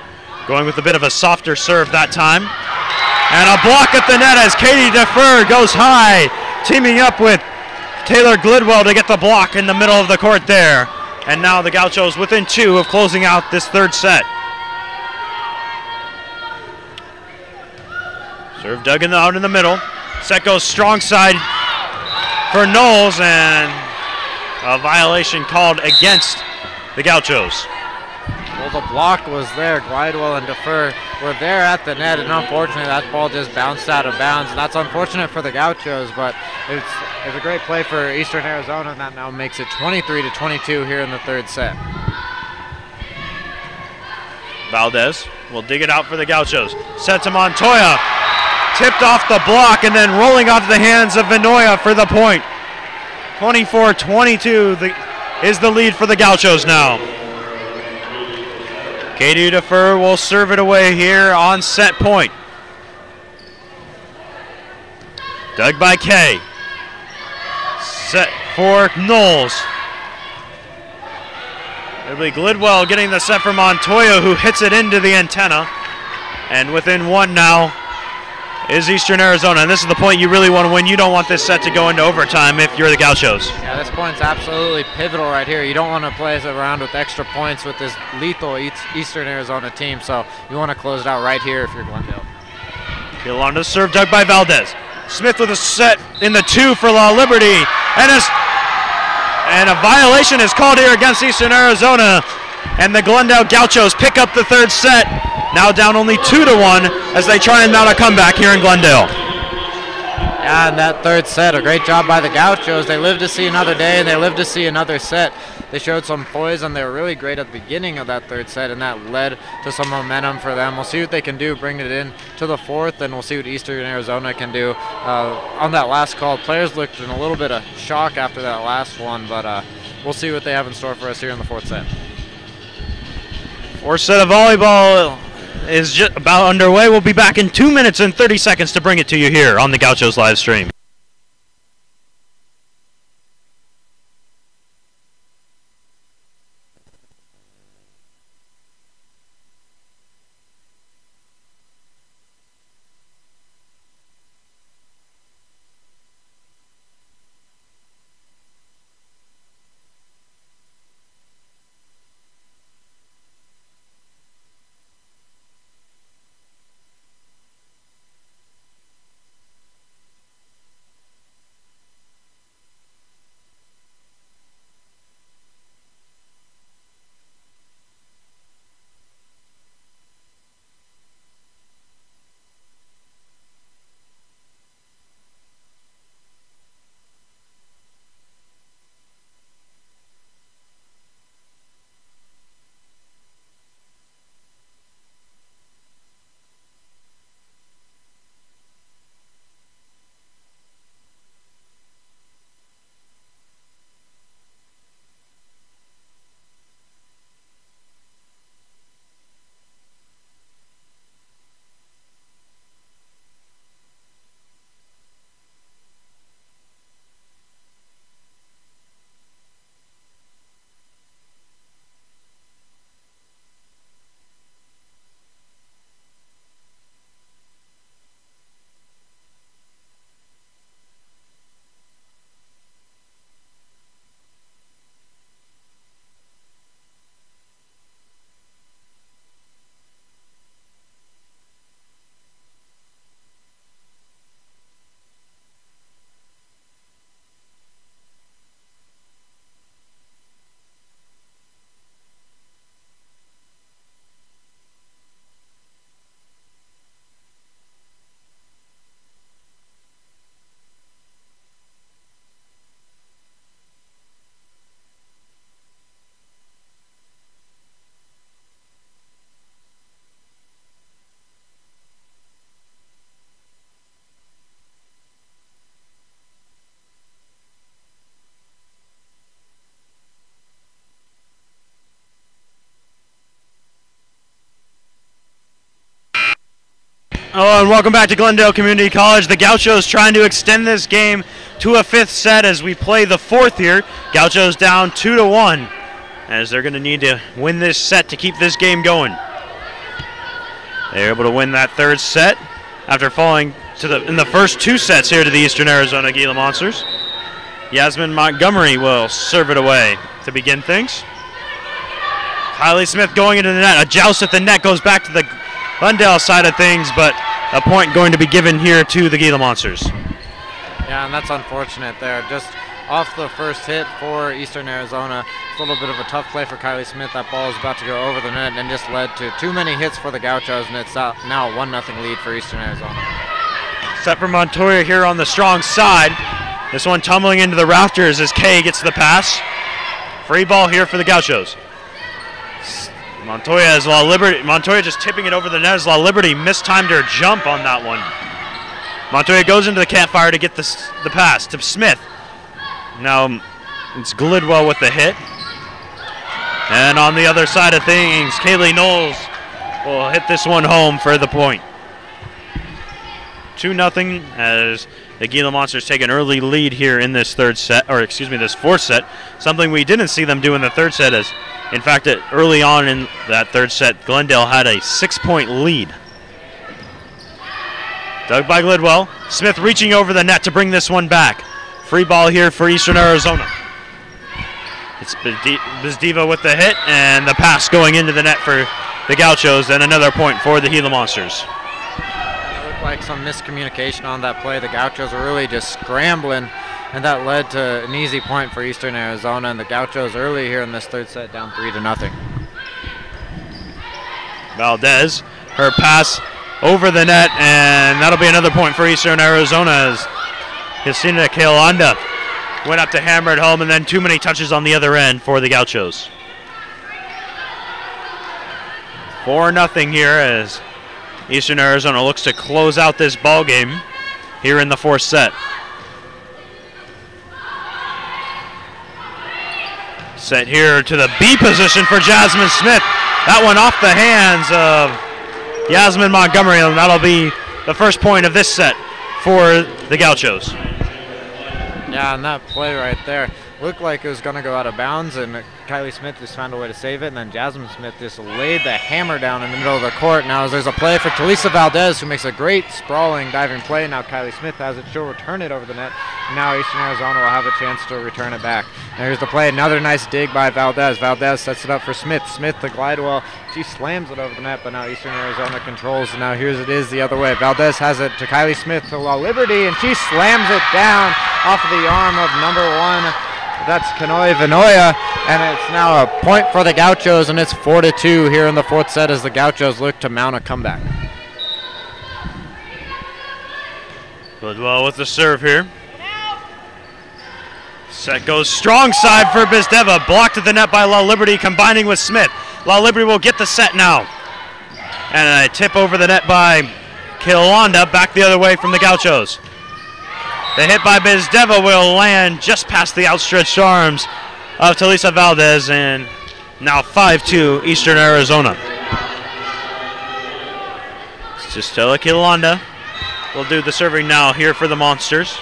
Going with a bit of a softer serve that time. And a block at the net as Katie Defer goes high, teaming up with Taylor Glidwell to get the block in the middle of the court there. And now the Gauchos within two of closing out this third set. Serve dug out in the middle. Set goes strong side for Knowles, and a violation called against the Gauchos. Well, the block was there. Glidewell and Defer were there at the net, and unfortunately that ball just bounced out of bounds. And that's unfortunate for the Gauchos, but it's a great play for Eastern Arizona, and that now makes it 23-22 here in the third set. Valdez will dig it out for the Gauchos. Set to Montoya. Tipped off the block and then rolling off the hands of Vinoya for the point. 24-22 is the lead for the Gauchos now. Katie Defer will serve it away here on set point. Dug by Kay. Set for Knowles. It'll be Glidwell getting the set for Montoya, who hits it into the antenna. And within one now is Eastern Arizona. And this is the point you really want to win. You don't want this set to go into overtime if you're the Gauchos. Yeah, this point's absolutely pivotal right here. You don't want to play around with extra points with this lethal Eastern Arizona team. So you want to close it out right here if you're Glendale. He'll to serve, dug by Valdez. Smith with a set in the 2 for La Liberty. And a violation is called here against Eastern Arizona. And the Glendale Gauchos pick up the third set. Now down only 2-1 as they try and mount a comeback here in Glendale. Yeah, and that third set, a great job by the Gauchos. They live to see another day, and they live to see another set. They showed some poise, and they were really great at the beginning of that third set, and that led to some momentum for them. We'll see what they can do, bring it in to the fourth, and we'll see what Eastern Arizona can do. On that last call, players looked in a little bit of shock after that last one, but we'll see what they have in store for us here in the fourth set. Fourth set of volleyball is just about underway. We'll be back in 2 minutes and 30 seconds to bring it to you here on the Gauchos live stream. Oh, and welcome back to Glendale Community College. The Gauchos trying to extend this game to a fifth set as we play the fourth here. Gauchos down 2-1 as they're going to need to win this set to keep this game going. They're able to win that third set after falling in the first two sets here to the Eastern Arizona Gila Monsters. Yasmin Montgomery will serve it away to begin things. Kylie Smith going into the net. A joust at the net goes back to the Glendale side of things, but a point going to be given here to the Gila Monsters. Yeah, and that's unfortunate there. Just off the first hit for Eastern Arizona, it's a little bit of a tough play for Kylie Smith. That ball is about to go over the net and just led to too many hits for the Gauchos, and it's now a 1-0 lead for Eastern Arizona. Set for Montoya here on the strong side. This one tumbling into the rafters as Kay gets the pass. Free ball here for the Gauchos. Montoya has La Liberty. Montoya just tipping it over the net as La Liberty mistimed her jump on that one. Montoya goes into the campfire to get the pass to Smith. Now it's Glidwell with the hit. And on the other side of things, Kaylee Knowles will hit this one home for the point. 2-0 as the Gila Monsters take an early lead here in this this fourth set. Something we didn't see them do in the third set is, in fact, early on in that third set, Glendale had a 6-point lead. Dug by Glidwell. Smith reaching over the net to bring this one back. Free ball here for Eastern Arizona. It's Bizdiva with the hit and the pass going into the net for the Gauchos, and another point for the Gila Monsters. Like some miscommunication on that play. The Gauchos were really just scrambling, and that led to an easy point for Eastern Arizona, and the Gauchos early here in this third set down 3-0. Valdez, her pass over the net, and that'll be another point for Eastern Arizona as Christina Keolanda went up to hammer it home, and then too many touches on the other end for the Gauchos. 4-0 here as Eastern Arizona looks to close out this ball game here in the fourth set. Set here to the B position for Jasmine Smith. That one off the hands of Yasmin Montgomery, and that'll be the first point of this set for the Gauchos. Yeah, and that play right there looked like it was going to go out of bounds, and Kylie Smith just found a way to save it, and then Jasmine Smith just laid the hammer down in the middle of the court. Now there's a play for Talisa Valdez, who makes a great sprawling diving play. Now Kylie Smith has it. She'll return it over the net. And now Eastern Arizona will have a chance to return it back. And here's the play. Another nice dig by Valdez. Valdez sets it up for Smith. Smith, the glide well. She slams it over the net, but now Eastern Arizona controls. And now here's it is the other way. Valdez has it to Kylie Smith to La Liberty, and she slams it down off of the arm of number one. That's Kanoi Vinoya, and it's now a point for the Gauchos, and it's 4-2 here in the fourth set as the Gauchos look to mount a comeback. Glidwell with the serve here. Set goes strong side for Bizdeva, blocked at the net by La Liberty, combining with Smith. La Liberty will get the set now. And a tip over the net by Keolanda, back the other way from the Gauchos. The hit by Bizdeva will land just past the outstretched arms of Talisa Valdez, and now 5-2 Eastern Arizona. It's just Stella Keolanda will do the serving now here for the Monsters.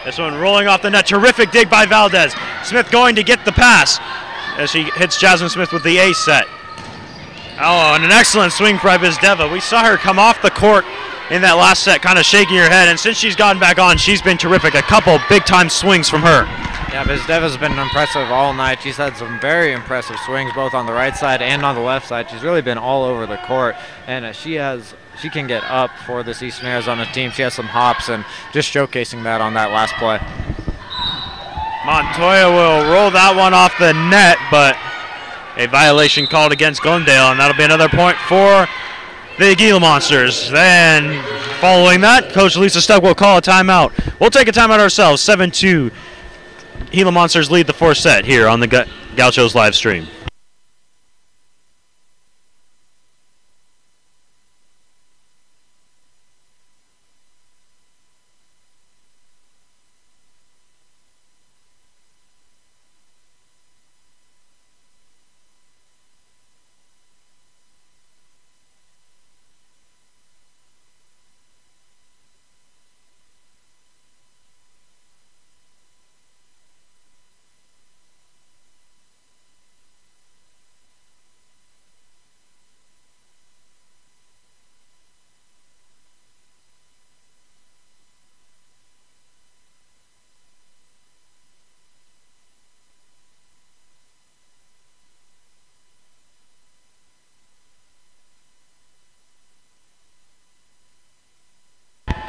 This one rolling off the net. Terrific dig by Valdez. Smith going to get the pass as she hits Jasmine Smith with the ace set. Oh, and an excellent swing by Bizdeva. We saw her come off the court in that last set, kind of shaking her head, and since she's gotten back on, she's been terrific. A couple big-time swings from her. Yeah, Bizdeva's been impressive all night. She's had some very impressive swings, both on the right side and on the left side. She's really been all over the court, and she can get up for this Eastern Arizona team. She has some hops, and just showcasing that on that last play. Montoya will roll that one off the net, but a violation called against Glendale, and that'll be another point for the Gila Monsters. Then, following that, Coach Lisa Stuck will call a timeout. We'll take a timeout ourselves. 7-2. Gila Monsters lead the fourth set here on the Gauchos live stream.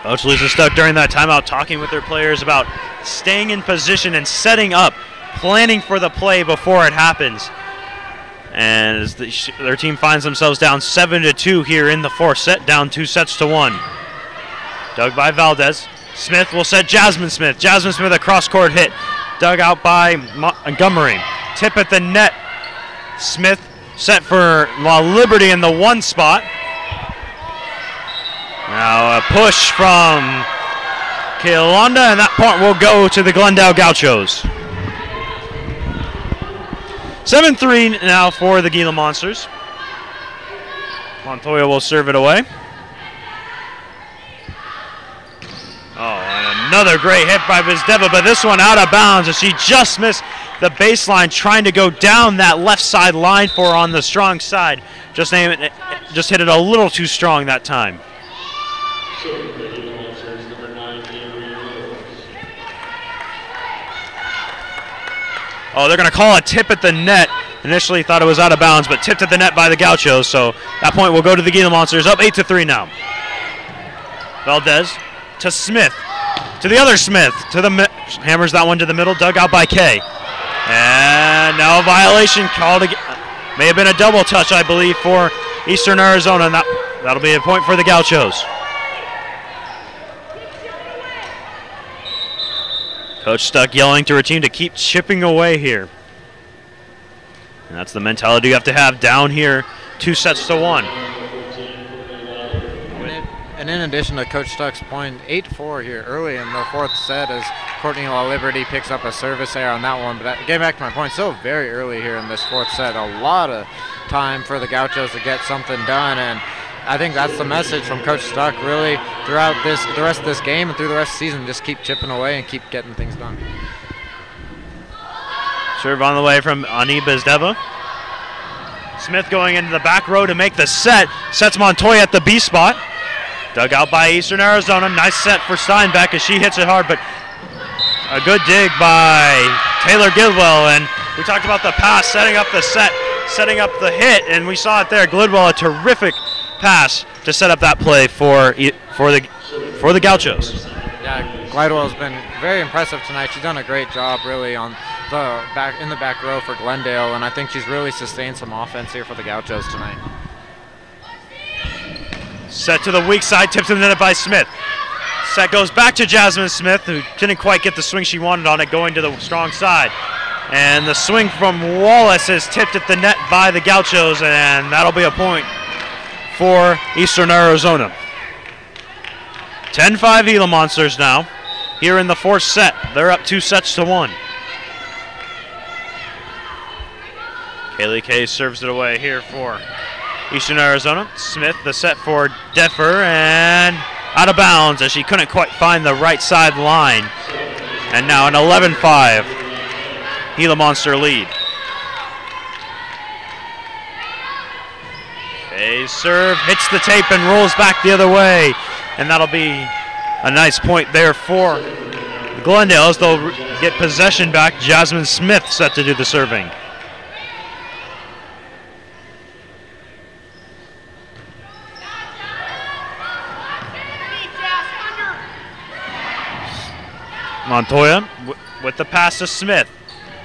Coach Lisa Stuck during that timeout talking with their players about staying in position and setting up, planning for the play before it happens. And as their team finds themselves down 7-2 here in the fourth set, down 2-1. Dug by Valdez. Smith will set Jasmine Smith. Jasmine Smith, a cross-court hit. Dug out by Montgomery. Tip at the net. Smith set for La Liberty in the one spot. Now a push from Kaylonda, and that point will go to the Glendale Gauchos. 7-3 now for the Gila Monsters. Montoya will serve it away. Oh, and another great hit by Bizdeva, but this one out of bounds as she just missed the baseline, trying to go down that left side line for her on the strong side. Just hit it a little too strong that time. Oh, they're going to call a tip at the net. Initially thought it was out of bounds, but tipped at the net by the Gauchos, so that point will go to the Gila Monsters, up 8-3 now. Valdez to Smith, to the other Smith, hammers that one to the middle, dug out by Kay. And now a violation called again. May have been a double touch, I believe, for Eastern Arizona, and that'll be a point for the Gauchos. Coach Stuck yelling to her team to keep chipping away here. And that's the mentality you have to have down here, 2-1. And in addition to Coach Stuck's point, 8-4 here early in the fourth set as Courtney La Liberty picks up a service error on that one. But getting back to my point, still very early here in this fourth set. A lot of time for the Gauchos to get something done, and I think that's the message from Coach Stuck really throughout the rest of this game and through the rest of the season. Just keep chipping away and keep getting things done. Serve on the way from Ani Bizdeva. Smith going into the back row to make the set. Sets Montoya at the B spot. Dug out by Eastern Arizona. Nice set for Steinbeck as she hits it hard, but a good dig by Taylor Gidwell. And we talked about the pass, setting up the set, setting up the hit, and we saw it there. Glidwell, a terrific pass to set up that play for the Gauchos. Yeah, Glidwell's been very impressive tonight. She's done a great job really on the back row for Glendale, and I think she's really sustained some offense here for the Gauchos tonight. Set to the weak side, tipped in the net by Smith. Set goes back to Jasmine Smith, who didn't quite get the swing she wanted on it, going to the strong side. And the swing from Wallace is tipped at the net by the Gauchos, and that'll be a point for Eastern Arizona. 10-5 Gila Monsters now. Here in the fourth set, they're up 2-1. Kaylee Kay serves it away here for Eastern Arizona. Smith, the set for Deffer, and out of bounds as she couldn't quite find the right side line. And now an 11-5 Gila Monster lead. Kay's serve hits the tape and rolls back the other way. And that'll be a nice point there for Glendale as they'll get possession back. Jasmine Smith set to do the serving. Montoya with the pass to Smith.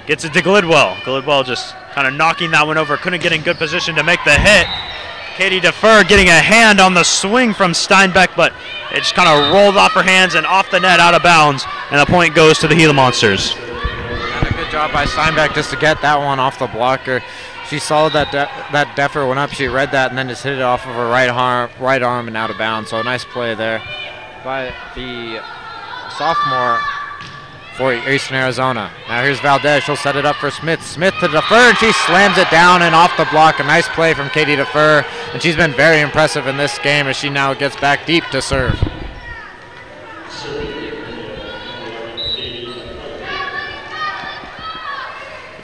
Gets it to Glidwell. Glidwell just kind of knocking that one over. Couldn't get in good position to make the hit. Katie Defer getting a hand on the swing from Steinbeck, but it just kind of rolled off her hands and off the net out of bounds, and the point goes to the Gila Monsters. And a good job by Steinbeck just to get that one off the blocker. She saw that Deffer went up, she read that, and then just hit it off of her right arm and out of bounds. So a nice play there by the sophomore for Eastern Arizona. Now here's Valdez. She'll set it up for Smith. Smith to Defer, and she slams it down and off the block. A nice play from Katie Defer, and she's been very impressive in this game as she now gets back deep to serve.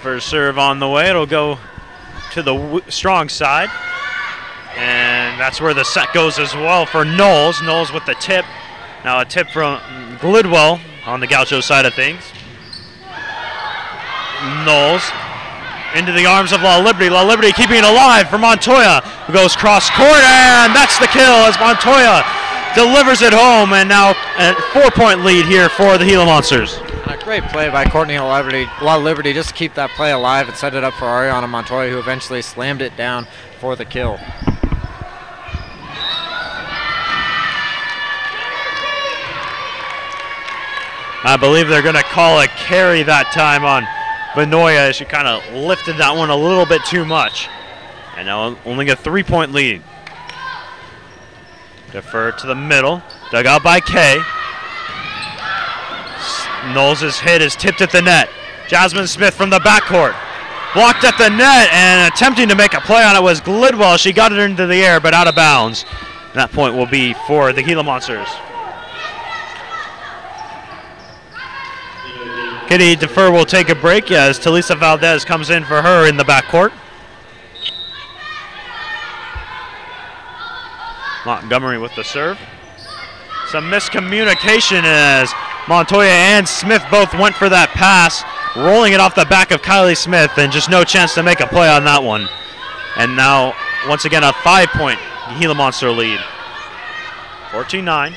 First serve on the way. It'll go to the strong side, and that's where the set goes as well for Knowles. Knowles with the tip. Now a tip from Glidwell on the Gaucho side of things. Knowles into the arms of La Liberty. La Liberty keeping it alive for Montoya, who goes cross court, and that's the kill as Montoya delivers it home, and now a 4-point lead here for the Gila Monsters. And a great play by Courtney La Liberty just to keep that play alive and set it up for Ariana Montoya, who eventually slammed it down for the kill. I believe they're going to call a carry that time on Vinoya as she kind of lifted that one a little bit too much. And now only a 3-point lead. Defer to the middle. Dug out by Kay. Knowles' hit is tipped at the net. Jasmine Smith from the backcourt. Blocked at the net, and attempting to make a play on it was Glidwell. She got it into the air, but out of bounds. And that point will be for the Gila Monsters. Kitty Defer will take a break as Talisa Valdez comes in for her in the backcourt. Montgomery with the serve. Some miscommunication as Montoya and Smith both went for that pass, rolling it off the back of Kylie Smith, and just no chance to make a play on that one. And now, once again, a 5-point Gila Monster lead. 14-9.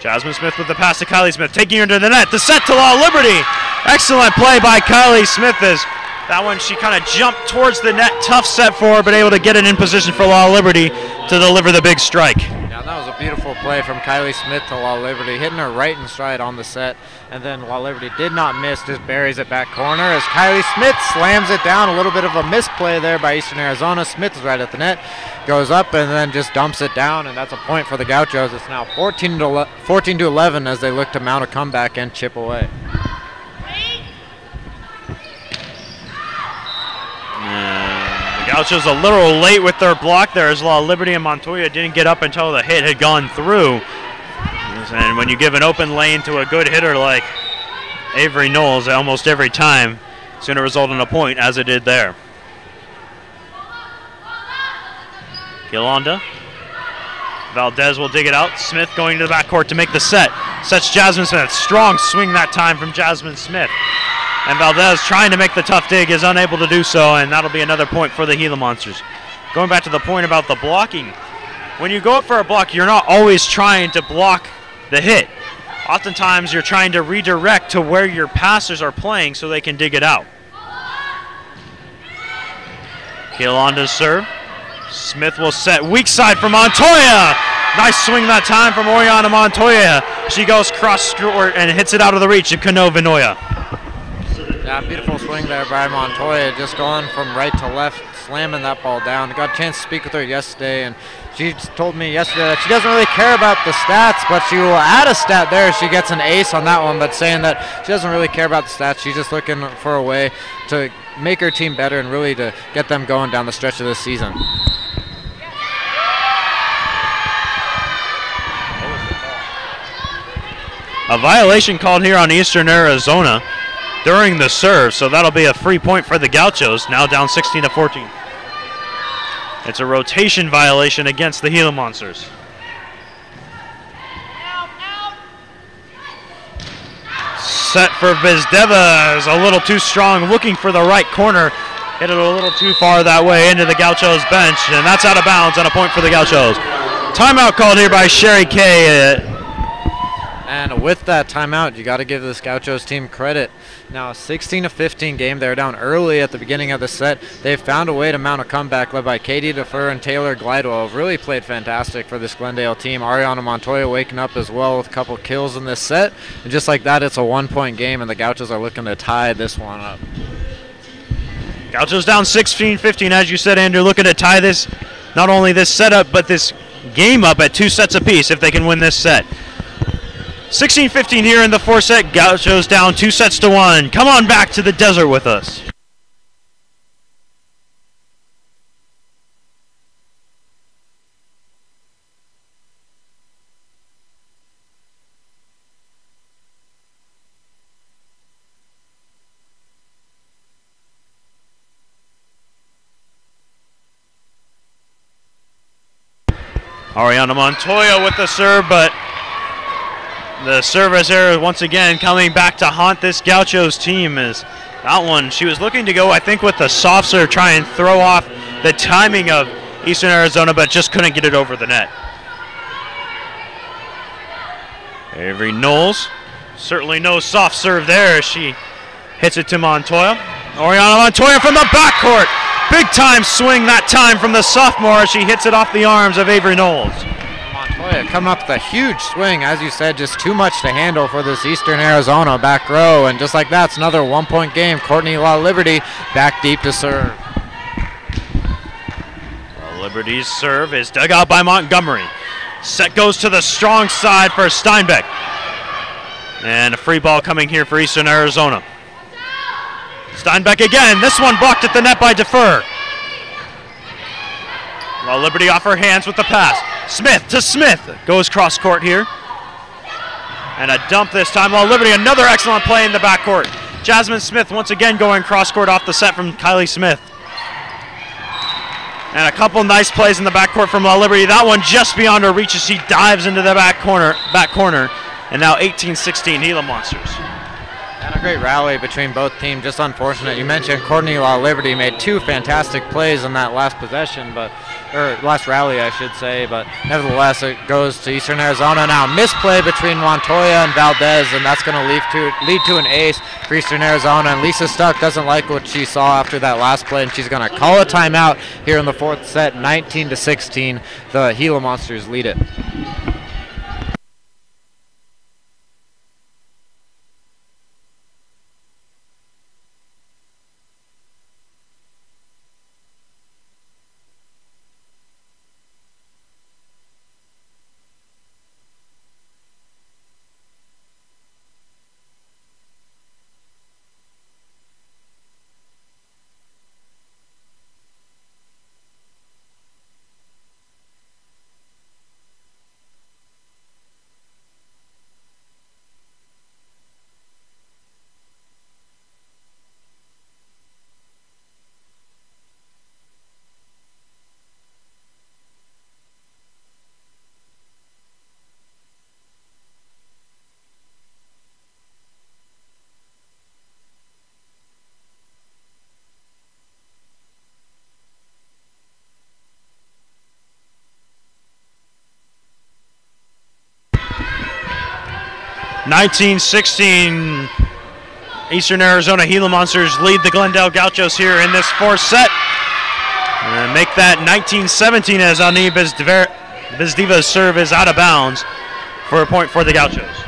Jasmine Smith with the pass to Kylie Smith, taking her to the net. The set to Law Liberty. Excellent play by Kylie Smith as that one she kind of jumped towards the net. Tough set for her, but able to get it in position for Law Liberty to deliver the big strike. Yeah, that was a beautiful play from Kylie Smith to Law Liberty, hitting her right in stride on the set. And then Law Liberty did not miss, just buries it back corner as Kylie Smith slams it down. A little bit of a misplay there by Eastern Arizona. Smith is right at the net, goes up and then just dumps it down, and that's a point for the Gauchos. It's now 14-11 as they look to mount a comeback and chip away. The Gauchos a little late with their block there as Law Liberty and Montoya didn't get up until the hit had gone through. And when you give an open lane to a good hitter like Avery Knowles almost every time, it's going to result in a point, as it did there. Yolanda. Valdez will dig it out. Smith going to the backcourt to make the set. Sets Jasmine Smith. Strong swing that time from Jasmine Smith. And Valdez, trying to make the tough dig, is unable to do so, and that'll be another point for the Gila Monsters. Going back to the point about the blocking, when you go up for a block, you're not always trying to block the hit. Oftentimes, you're trying to redirect to where your passers are playing so they can dig it out. Yolanda's serve. Smith will set weak side for Montoya. Nice swing that time from Oriana Montoya. She goes cross court and hits it out of the reach of Kano Vinoya. Yeah, beautiful swing there by Montoya, just going from right to left, slamming that ball down. I got a chance to speak with her yesterday, and she told me yesterday that she doesn't really care about the stats, but she will add a stat there if she gets an ace on that one, but saying that she doesn't really care about the stats. She's just looking for a way to make her team better and really to get them going down the stretch of this season. A violation called here on Eastern Arizona during the serve, so that'll be a free point for the Gauchos, now down 16-14. It's a rotation violation against the Gila Monsters. Set for Bizdeva is a little too strong, looking for the right corner. Hit it a little too far that way into the Gauchos bench, and that's out of bounds and a point for the Gauchos. Timeout called here by Sherry Kay. And with that timeout, you got to give this Gauchos team credit. Now, 16-15 game. They're down early at the beginning of the set. They've found a way to mount a comeback led by Katie Defer and Taylor Glidewell. Really played fantastic for this Glendale team. Ariana Montoya waking up as well with a couple kills in this set. And just like that, it's a one-point game, and the Gauchos are looking to tie this one up. Gauchos down 16-15, as you said, Andrew, looking to tie this, not only this setup, but this game up at 2 sets apiece if they can win this set. 16-15 here in the 4th set. Gauchos down 2-1. Come on back to the desert with us. Ariana Montoya with the serve, but the service error once again coming back to haunt this Gauchos team. Is that one, she was looking to go, I think, with the soft serve, try and throw off the timing of Eastern Arizona, but just couldn't get it over the net. Avery Knowles, certainly no soft serve there as she hits it to Montoya. Oriana Montoya from the backcourt. Big time swing that time from the sophomore as she hits it off the arms of Avery Knowles. Montoya coming up with a huge swing, as you said, just too much to handle for this Eastern Arizona back row, and just like that, it's another 1-point game. Courtney La Liberty back deep to serve. La Liberty's serve is dug out by Montgomery. Set goes to the strong side for Steinbeck. And a free ball coming here for Eastern Arizona. Steinbeck again, this one blocked at the net by Defer. La Liberty off her hands with the pass. Smith to Smith, goes cross court here. And a dump this time. La Liberty, another excellent play in the backcourt. Jasmine Smith once again going cross court off the set from Kylie Smith. And a couple nice plays in the backcourt from La Liberty. That one just beyond her reach as she dives into the back corner. And now 18-16 Gila Monsters. And a great rally between both teams, just unfortunate. You mentioned Courtney La Liberty made two fantastic plays in that last possession, or last rally I should say, but nevertheless it goes to Eastern Arizona now. Misplay between Montoya and Valdez, and that's going to lead to an ace for Eastern Arizona, and Lisa Stuck doesn't like what she saw after that last play, and she's going to call a timeout here in the fourth set. 19-16, the Gila Monsters lead it. (19-16) Eastern Arizona Gila Monsters lead the Glendale Gauchos here in this fourth set. And make that 19-17 as Ani Bezdiva's serve is out of bounds for a point for the Gauchos.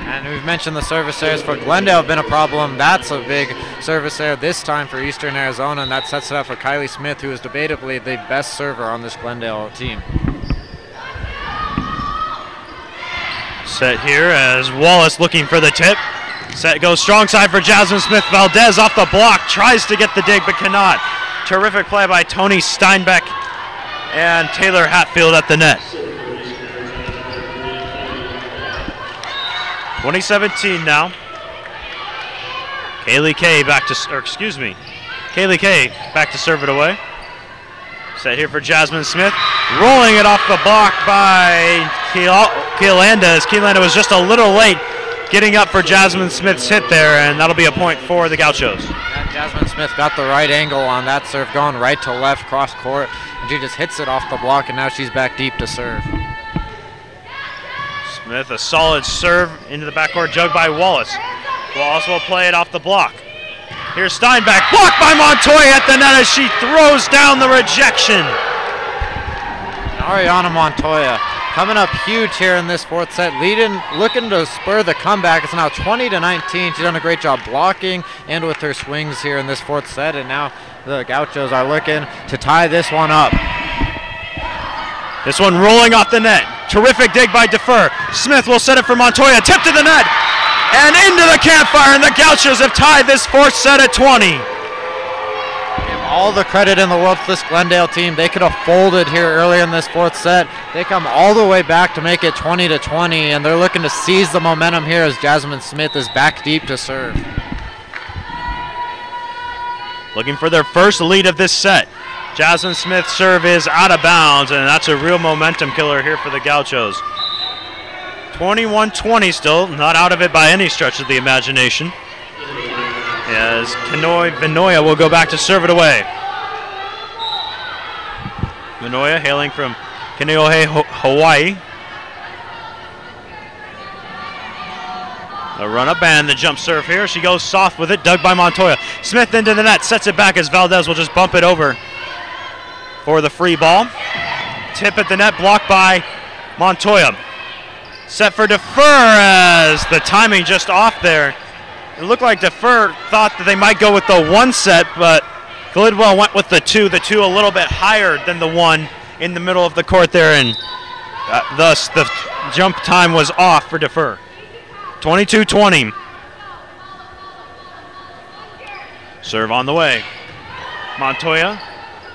And we've mentioned the service errors for Glendale have been a problem. That's a big service error this time for Eastern Arizona, and that sets it up for Kylie Smith, who is debatably the best server on this Glendale team. Set here as Wallace looking for the tip. Set goes strong side for Jasmine Smith. Valdez off the block, tries to get the dig but cannot. Terrific play by Tony Steinbeck and Taylor Hatfield at the net. 2017 now. Kaylee Kay back to serve it away. Set here for Jasmine Smith. Rolling it off the block by Keelanda, as Keelanda was just a little late getting up for Jasmine Smith's hit there, and that'll be a point for the Gauchos. Yeah, Jasmine Smith got the right angle on that serve, going right to left cross court, and she just hits it off the block, and now she's back deep to serve. Smith, a solid serve into the backcourt, jug by Wallace. Wallace will play it off the block. Here's Steinbeck, blocked by Montoya at the net as she throws down the rejection. Ariana Montoya coming up huge here in this fourth set, looking to spur the comeback. It's now 20-19. She's done a great job blocking and with her swings here in this fourth set, and now the Gauchos are looking to tie this one up. This one rolling off the net. Terrific dig by Defer. Smith will set it for Montoya. Tip to the net. And into the campfire, and the Gauchos have tied this fourth set at 20. Give all the credit in the world to this Glendale team. They could have folded here early in this fourth set. They come all the way back to make it 20-20, and they're looking to seize the momentum here as Jasmine Smith is back deep to serve. Looking for their first lead of this set. Jasmine Smith's serve is out of bounds, and that's a real momentum killer here for the Gauchos. 21-20 still, not out of it by any stretch of the imagination. As Kanoy Vinoya will go back to serve it away. Vinoya hailing from Kaneohe, Hawaii. The run up and the jump serve here. She goes soft with it, dug by Montoya. Smith into the net, sets it back as Valdez will just bump it over for the free ball. Tip at the net, blocked by Montoya. Set for Defer as the timing just off there. It looked like Defer thought that they might go with the 1 set, but Glendale went with the 2. The 2 a little bit higher than the 1 in the middle of the court there, and thus the jump time was off for Defer. 22-20. Serve on the way. Montoya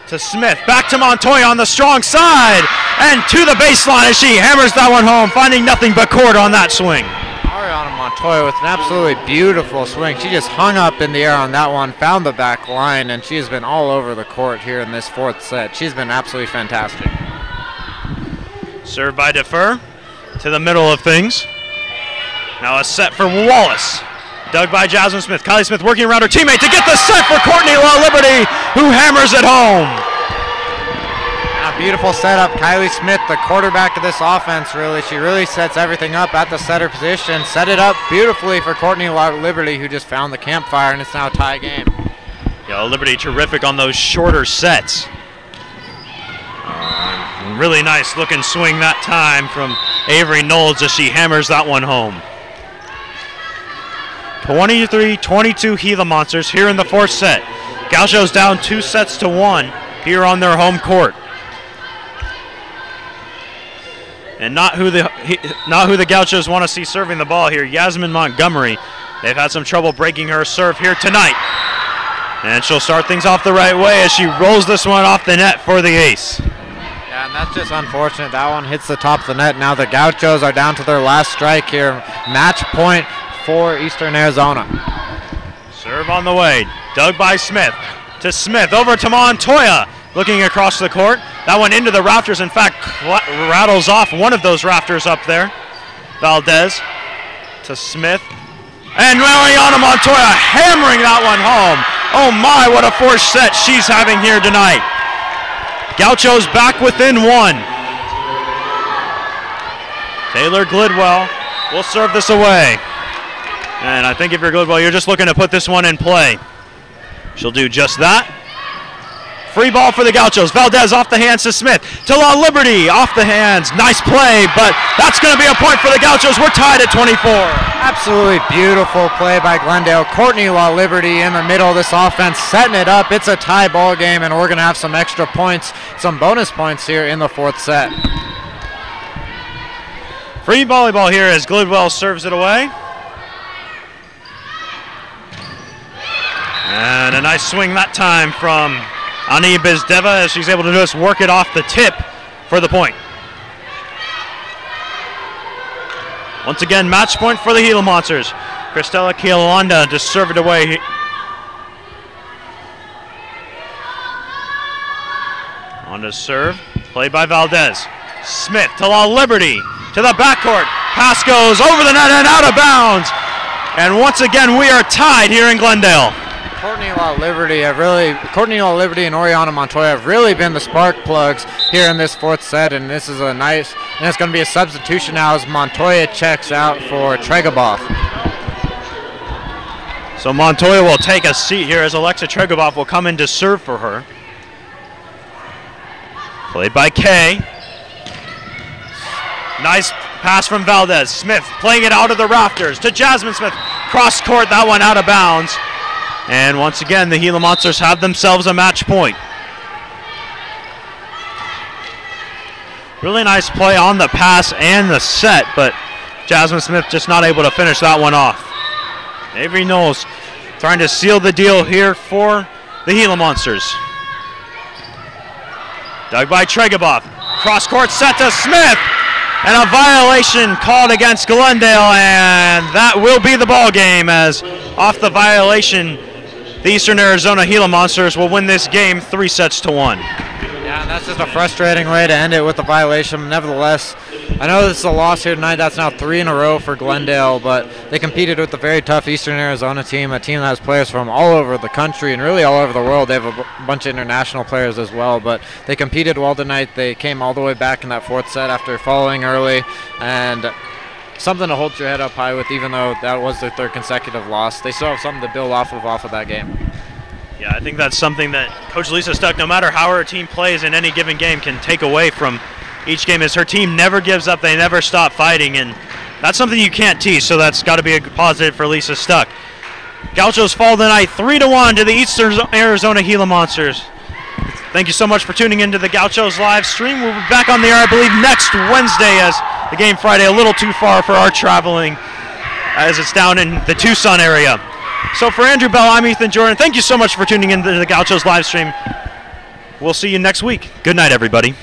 to Smith. Back to Montoya on the strong side. And to the baseline as she hammers that one home, finding nothing but court on that swing. Ariana Montoya with an absolutely beautiful swing. She just hung up in the air on that one, found the back line, and she has been all over the court here in this 4th set. She's been absolutely fantastic. Serve by Defer to the middle of things. Now a set for Wallace. Dug by Jasmine Smith. Kylie Smith working around her teammate to get the set for Courtney Law Liberty, who hammers it home. A beautiful setup. Kylie Smith, the quarterback of this offense, she really sets everything up at the setter position. Set it up beautifully for Courtney Law Liberty, who just found the campfire, and it's now a tie game. Yeah, Liberty terrific on those shorter sets. Really nice looking swing that time from Avery Knowles as she hammers that one home. 23-22 Gila Monsters here in the 4th set. Gauchos down 2 sets to 1 here on their home court. And not who the Gauchos want to see serving the ball here. Yasmin Montgomery. They've had some trouble breaking her serve here tonight. And she'll start things off the right way as she rolls this one off the net for the ace. Yeah, and that's just unfortunate. That one hits the top of the net. Now the Gauchos are down to their last strike here. Match point for Eastern Arizona. Serve on the way. Dug by Smith. To Smith. Over to Montoya. Looking across the court. That one into the rafters. In fact, rattles off one of those rafters up there. Valdez to Smith. And Mariana Montoya hammering that one home. Oh my, what a forced set she's having here tonight. Gauchos back within 1. Taylor Glidwell will serve this away. And I think if you're Glidwell, you're just looking to put this one in play. She'll do just that. Free ball for the Gauchos. Valdez off the hands to Smith. To Law Liberty off the hands. Nice play, but that's going to be a point for the Gauchos. We're tied at 24. Absolutely beautiful play by Glendale. Courtney Law Liberty in the middle of this offense, setting it up. It's a tie ball game, and we're going to have some extra points, some bonus points here in the 4th set. Free volleyball here as Glidwell serves it away. And a nice swing that time from Ani Bizdeva as she's able to just work it off the tip for the point. Once again, match point for the Gila Monsters. Cristela Kialanda to serve it away. On to serve, played by Valdez. Smith to La Liberty, to the backcourt. Pass goes over the net and out of bounds. And once again, we are tied here in Glendale. Courtney Law Liberty and Oriana Montoya have really been the spark plugs here in this 4th set, and this is it's going to be a substitution now as Montoya checks out for Tregobov. So Montoya will take a seat here as Alexa Tregobov will come in to serve for her. Played by Kay. Nice pass from Valdez. Smith playing it out of the rafters to Jasmine Smith. Cross court, that one out of bounds. And once again, the Gila Monsters have themselves a match point. Really nice play on the pass and the set, but Jasmine Smith just not able to finish that one off. Avery Knowles trying to seal the deal here for the Gila Monsters. Dug by Tregobov. Cross court set to Smith. And a violation called against Glendale, and that will be the ball game as off the violation, the Eastern Arizona Gila Monsters will win this game 3-1. Yeah, and that's just a frustrating way to end it with a violation. Nevertheless, I know this is a loss here tonight. That's now 3 in a row for Glendale, but they competed with a very tough Eastern Arizona team, a team that has players from all over the country and really all over the world. They have a bunch of international players as well, but they competed well tonight. They came all the way back in that 4th set after falling early and something to hold your head up high with, even though that was their third consecutive loss. They still have something to build off of that game. Yeah, I think that's something that Coach Lisa Stuck, no matter how her team plays in any given game, can take away from each game, is her team never gives up. They never stop fighting, and that's something you can't teach, so that's got to be a positive for Lisa Stuck. Gauchos fall tonight 3-1 to the Eastern Arizona Gila Monsters. Thank you so much for tuning into the Gauchos live stream. We'll be back on the air, I believe, next Wednesday, as the game Friday a little too far for our traveling, as it's down in the Tucson area. So for Andrew Bell, I'm Ethan Jordan. Thank you so much for tuning into the Gauchos live stream. We'll see you next week. Good night, everybody.